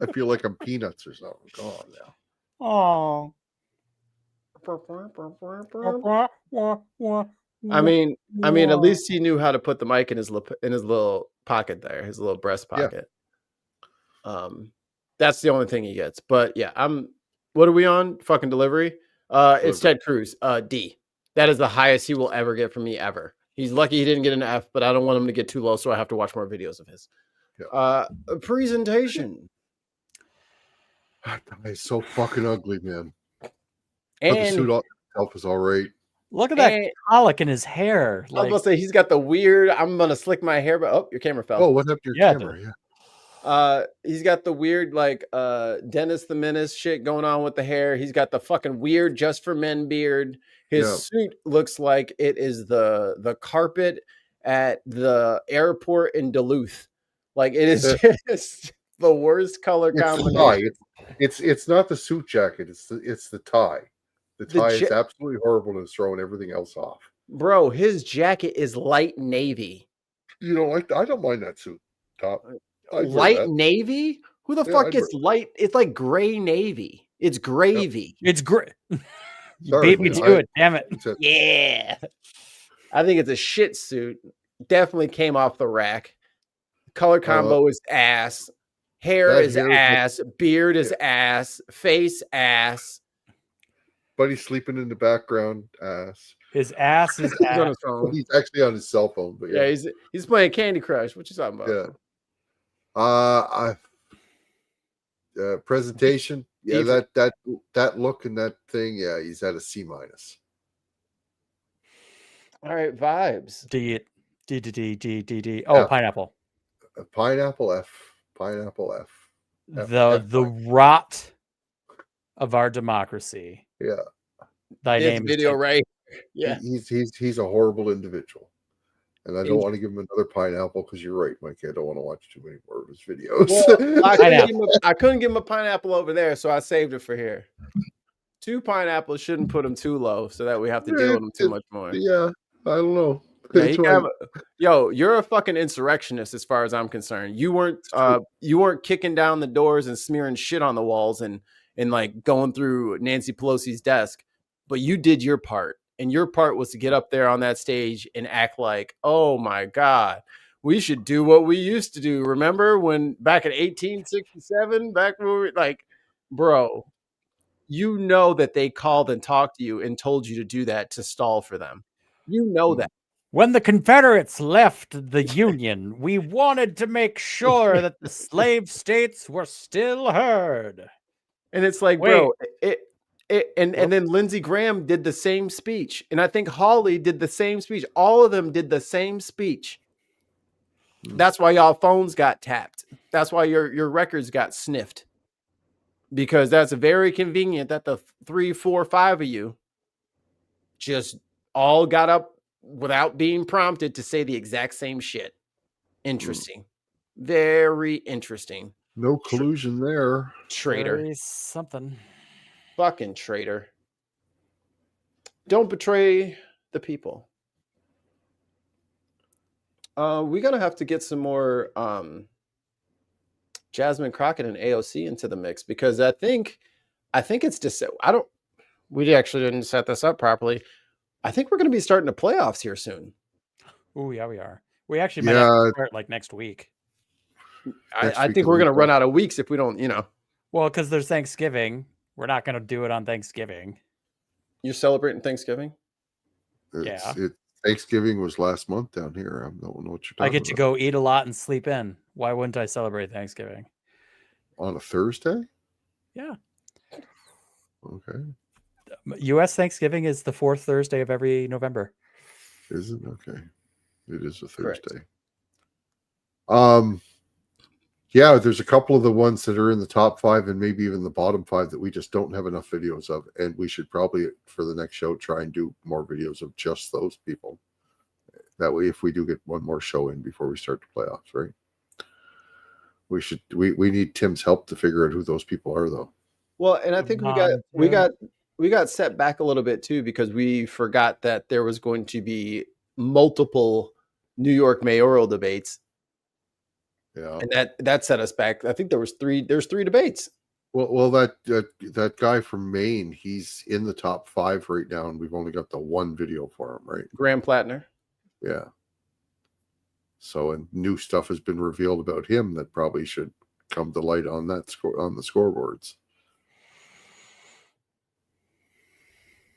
D: I feel like I'm Peanuts or something. Come on
B: now. I mean, at least he knew how to put the mic in his little pocket there, his little breast pocket. Yeah. That's the only thing he gets. But yeah, what are we on? Fucking delivery. It's Ted Cruz. D. That is the highest he will ever get from me ever. He's lucky he didn't get an F, but I don't want him to get too low, so I have to watch more videos of his. Yeah. Presentation.
D: It's so fucking ugly, man.
B: And
D: but the suit itself is all right.
A: Look at that colic in his hair.
B: I was about to say he's got the weird. I'm gonna slick my hair, but your camera fell.
D: Oh, what happened to your camera? Yeah.
B: He's got the weird like Dennis the Menace shit going on with the hair. He's got the fucking weird Just for Men beard. His suit looks like it is the carpet at the airport in Duluth. Like it is just the worst color combination.
D: It's not the suit jacket. It's the tie. The tie is absolutely horrible and it's throwing everything else off.
B: Bro, his jacket is light navy.
D: You don't like that? I don't mind that suit top.
B: Light navy? Who the fuck gets light? It's like gray navy. It's gravy.
A: It's great. You
B: Sorry,
A: beat me
B: man.
A: to it. Damn it.
B: Yeah. I think it's a shit suit. Definitely came off the rack. Color combo is ass. Hair is ass. Beard is ass. Face ass.
D: Buddy's sleeping in the background. Ass.
A: His ass is
B: He's
A: ass.
B: on his phone.
D: He's actually on his cell phone. But
B: Yeah, he's playing Candy Crush. What you talking about?
D: Yeah. Presentation. Yeah, that look and that thing. Yeah, he's at a C-.
B: All right, vibes.
A: D. Oh,
D: F.
A: pineapple.
D: Pineapple F. Pineapple F.
A: The rot of our democracy.
D: Yeah.
A: Thy name
B: video,
A: is
B: right? Yeah.
D: He's a horrible individual. And I don't want to give him another pineapple because you're right, Mike. I don't want to watch too many more of his videos.
B: Well, I couldn't give him a pineapple over there, so I saved it for here. 2 pineapples shouldn't put him too low, so that we have to deal with him too much more.
D: Yeah, I don't know.
B: Yeah, you're a fucking insurrectionist as far as I'm concerned. You weren't kicking down the doors and smearing shit on the walls and like going through Nancy Pelosi's desk, but you did your part. And your part was to get up there on that stage and act like, oh my God, we should do what we used to do. Remember when back in 1867, back when we were like, bro, you know that they called and talked to you and told you to do that to stall for them. You know that.
A: When the Confederates left the Union, we wanted to make sure that the slave states were still heard.
B: And it's like, bro, and then Lindsey Graham did the same speech. And I think Hawley did the same speech. All of them did the same speech. That's why y'all phones got tapped. That's why your records got sniffed. Because that's very convenient that the 3, 4, 5 of you just all got up without being prompted to say the exact same shit. Interesting. Very interesting.
D: No collusion there.
B: Traitor.
A: Very something.
B: Fucking traitor. Don't betray the people. We're gonna have to get some more Jasmine Crockett and AOC into the mix because I think it's just we actually didn't set this up properly. I think we're gonna be starting the playoffs here soon.
A: Oh yeah, we are. We actually might have to start like next week.
B: I think we're gonna run out of weeks if we don't,
A: Well, because there's Thanksgiving. We're not going to do it on Thanksgiving.
B: You're celebrating Thanksgiving?
D: Thanksgiving was last month down here. I don't know what you're talking about.
A: I get to go eat a lot and sleep in. Why wouldn't I celebrate Thanksgiving?
D: On a Thursday?
A: Yeah.
D: Okay.
A: U.S. Thanksgiving is the 4th Thursday of every November.
D: Is it? Okay. It is a Thursday.
B: Correct.
D: Yeah, there's a couple of the ones that are in the top 5 and maybe even the bottom 5 that we just don't have enough videos of. And we should probably, for the next show, try and do more videos of just those people. That way, if we do get one more show in before we start the playoffs, right? We need Tim's help to figure out who those people are, though.
B: Well, and I think we got set back a little bit too because we forgot that there was going to be multiple New York mayoral debates.
D: Yeah,
B: and that set us back. I think there's 3 debates.
D: Well, that guy from Maine, he's in the top 5 right now, and we've only got the one video for him, right?
B: Graham Plattner.
D: Yeah. So, and new stuff has been revealed about him that probably should come to light on that on the scoreboards.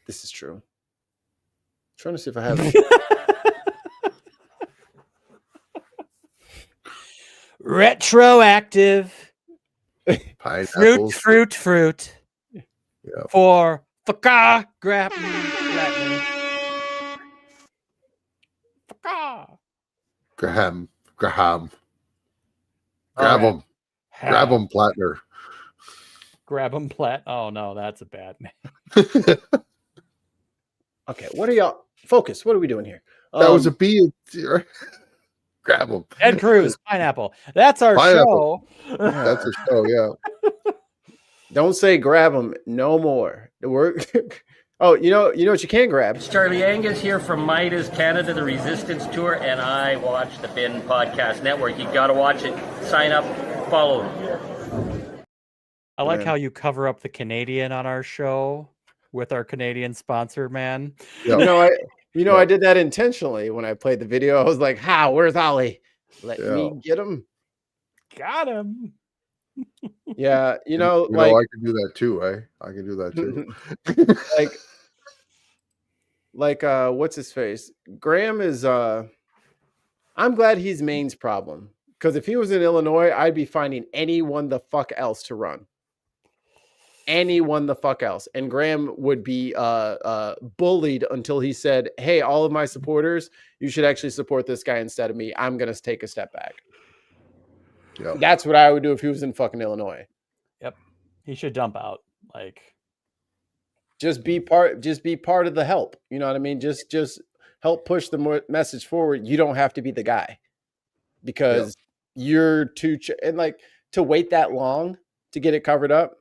B: This is true. I'm trying to see if I have it.
A: Retroactive.
D: Pineapples.
A: Fruit.
D: Yeah.
A: For Graham.
D: Grab him. Grab him. Grab him, Plattner.
A: Grab him, Platt. Oh no, that's a bad name.
B: Okay, what are y'all? Focus. What are we doing here?
D: That was a B. Grab him.
A: Ed Cruz, Pineapple. That's our
D: Pineapple.
A: show.
D: That's our show. Yeah.
B: Don't say grab them no more. Oh, you know what you can grab?
Q: It's Charlie Angus here from Midas Canada, the Resistance Tour, and I watch the Bin Podcast Network. You got to watch it. Sign up, follow them.
A: I like how you cover up the Canadian on our show with our Canadian sponsor, man.
B: Yeah. I did that intentionally when I played the video. I was like, "How? Where's Ollie? Let me get him."
A: Got him.
B: Yeah,
D: I can do that too. I can do that too.
B: like what's his face? Graham is. I'm glad he's Maine's problem, because if he was in Illinois, I'd be finding anyone the fuck else to run. Anyone the fuck else, and Graham would be bullied until he said, "Hey, all of my supporters, you should actually support this guy instead of me. I'm gonna take a step back."
D: Yeah,
B: that's what I would do if he was in fucking Illinois.
A: Yep, he should dump out. Like,
B: just be part of the help. You know what I mean? Just help push the message forward. You don't have to be the guy, because you're too and like to wait that long to get it covered up.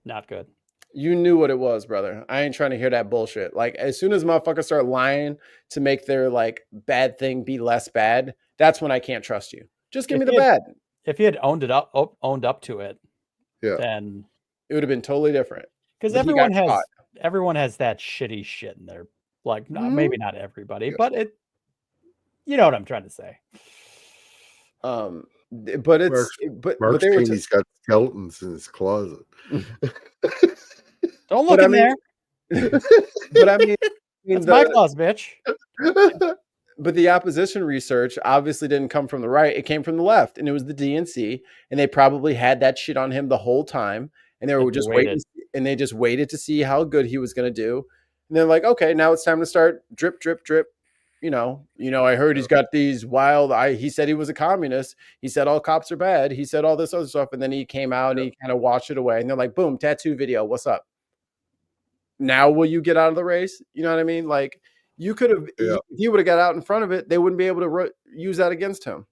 A: Not good.
B: You knew what it was, brother. I ain't trying to hear that bullshit. Like, as soon as motherfuckers start lying to make their like bad thing be less bad, that's when I can't trust you. Just give me the bad.
A: If he had owned up to it, then
B: it would have been totally different.
A: Because everyone has that shitty shit in there. Like, maybe not everybody, but you know what I'm trying to say.
B: But it's
D: Mark Cheney's got skeletons in his closet.
A: Don't look in there.
B: But I mean,
A: it's my closet, bitch.
B: But the opposition research obviously didn't come from the right; it came from the left, and it was the DNC, and they probably had that shit on him the whole time, and they were just waiting, and they just waited to see how good he was going to do, and they're like, okay, now it's time to start drip, drip, drip. You know, I heard he's got these wild. He said he was a communist. He said all cops are bad. He said all this other stuff, and then he came out and he kind of washed it away. And they're like, boom, tattoo video. What's up? Now will you get out of the race? You know what I mean? Like, you could have. If he would have got out in front of it, they wouldn't be able to use that against him.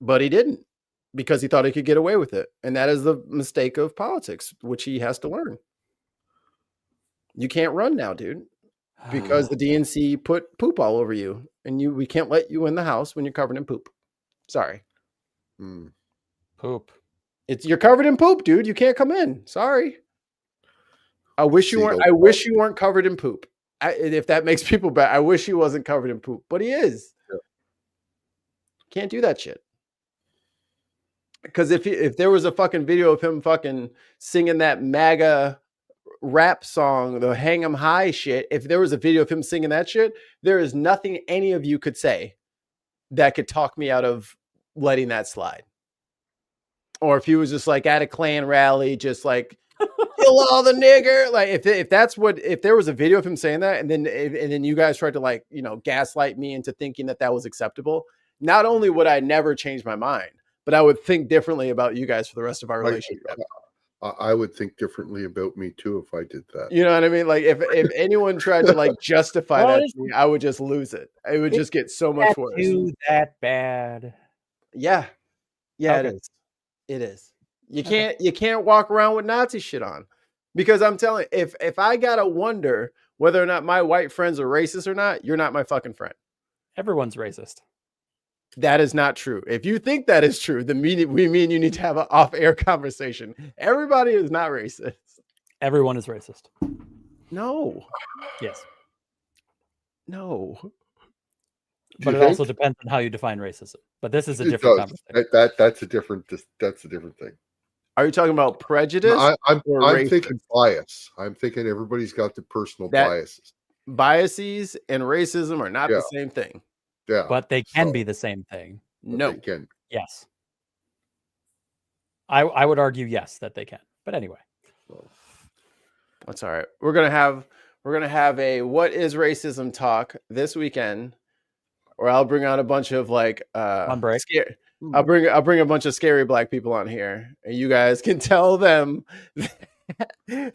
B: But he didn't, because he thought he could get away with it, and that is the mistake of politics, which he has to learn. You can't run now, dude. Because the DNC put poop all over you, and we can't let you in the house when you're covered in poop. Sorry.
A: Poop.
B: You're covered in poop, dude. You can't come in. Sorry. I wish you weren't covered in poop. If that makes people bad, I wish he wasn't covered in poop, but he is. Yeah. Can't do that shit. Because if there was a fucking video of him fucking singing that MAGA rap song, the Hang 'em High shit, if there was a video of him singing that shit, there is nothing any of you could say that could talk me out of letting that slide. Or if he was just like at a Klan rally, just like kill all the nigger, like if there was a video of him saying that, and then you guys tried to, like, gaslight me into thinking that was acceptable, not only would I never change my mind, but I would think differently about you guys for the rest of our relationship.
D: I would think differently about me too if I did that.
B: You know what I mean? Like, if anyone tried to like justify that to me, I would just lose it. It would just get so much worse.
A: That bad?
B: Yeah, okay. It is. You can't walk around with Nazi shit on, because I'm telling you, if I gotta wonder whether or not my white friends are racist or not, you're not my fucking friend.
A: Everyone's racist.
B: That is not true. If you think that is true, then me and you need to have an off-air conversation. Everybody is not racist.
A: Everyone is racist.
B: No.
A: Yes.
B: No.
A: But it also depends on how you define racism. But this is a different conversation.
D: That's a different thing.
B: Are you talking about prejudice?
D: I'm thinking bias. I'm thinking everybody's got their personal biases.
B: Biases and racism are not the same thing.
D: Yeah,
A: but they can be the same thing.
B: No,
D: they can.
A: Yes, I would argue yes that they can. But anyway,
B: that's all right. We're gonna have a what is racism talk this weekend, or I'll bring on a bunch of like I'll bring a bunch of scary black people on here, and you guys can tell them. You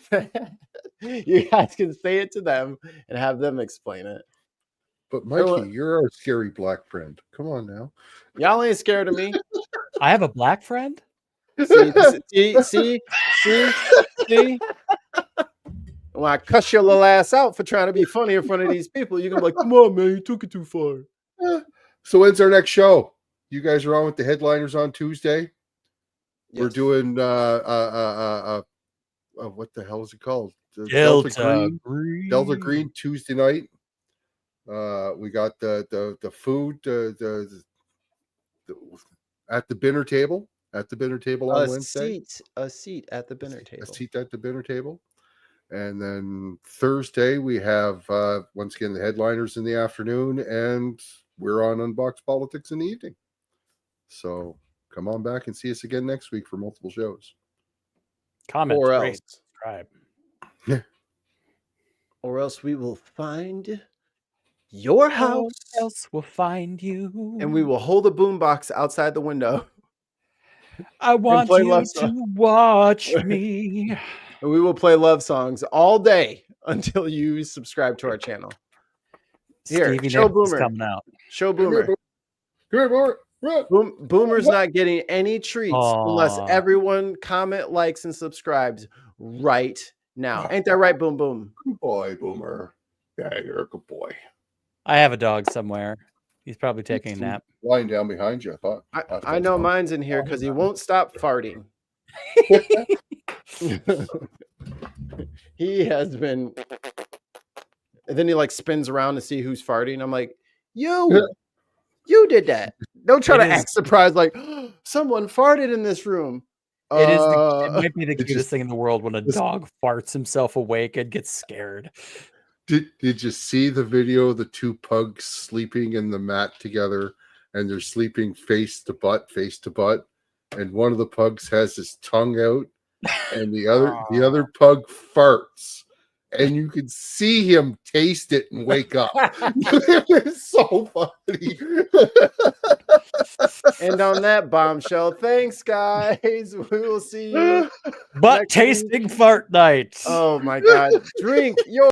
B: guys can say it to them and have them explain it.
D: But Mikey, you're our scary black friend. Come on now.
B: Y'all ain't scared of me.
A: I have a black friend.
B: See. When I cuss your little ass out for trying to be funny in front of these people, you're gonna be like, "Come on, man, you took it too far."
D: So when's our next show? You guys are on with the headliners on Tuesday. Yes. We're doing what the hell is it called? Delta Green Tuesday night. We got the food at the dinner table. At the dinner table on Wednesday.
B: A seat at the dinner table.
D: A seat at the dinner table. And then Thursday we have once again the headliners in the afternoon, and we're on Unboxed Politics in the evening. So come on back and see us again next week for multiple shows.
A: Comment, rate, subscribe.
B: Or else we will find your house.
A: Or else we'll find you.
B: And we will hold a boombox outside the window.
A: I want you to watch me.
B: And we will play love songs all day until you subscribe to our channel. Here,
A: Stevie
B: show
A: Nicks is
B: Boomer.
A: coming out.
B: Show Boomer.
D: Come here, Boomer.
B: Boomer's not getting any treats unless everyone comment, likes, and subscribes right now. Ain't that right, Boom Boom?
D: Good boy, Boomer. Yeah, you're a good boy.
A: I have a dog somewhere. He's probably taking a nap.
D: Lying down behind you.
B: I know mine's in here because he won't stop farting. He has been. And then he like spins around to see who's farting. I'm like, you did that. Don't try to act surprised like someone farted in this room.
A: It might be the cutest thing in the world when a dog farts himself awake and gets scared.
D: Did you see the video of the two pugs sleeping in the mat together, and they're sleeping face to butt, and one of the pugs has his tongue out, and the other pug farts, and you can see him taste it and wake up. It's so funny.
B: And on that bombshell, thanks, guys. We will see you.
A: Butt tasting fart night.
B: Oh my God! Drink your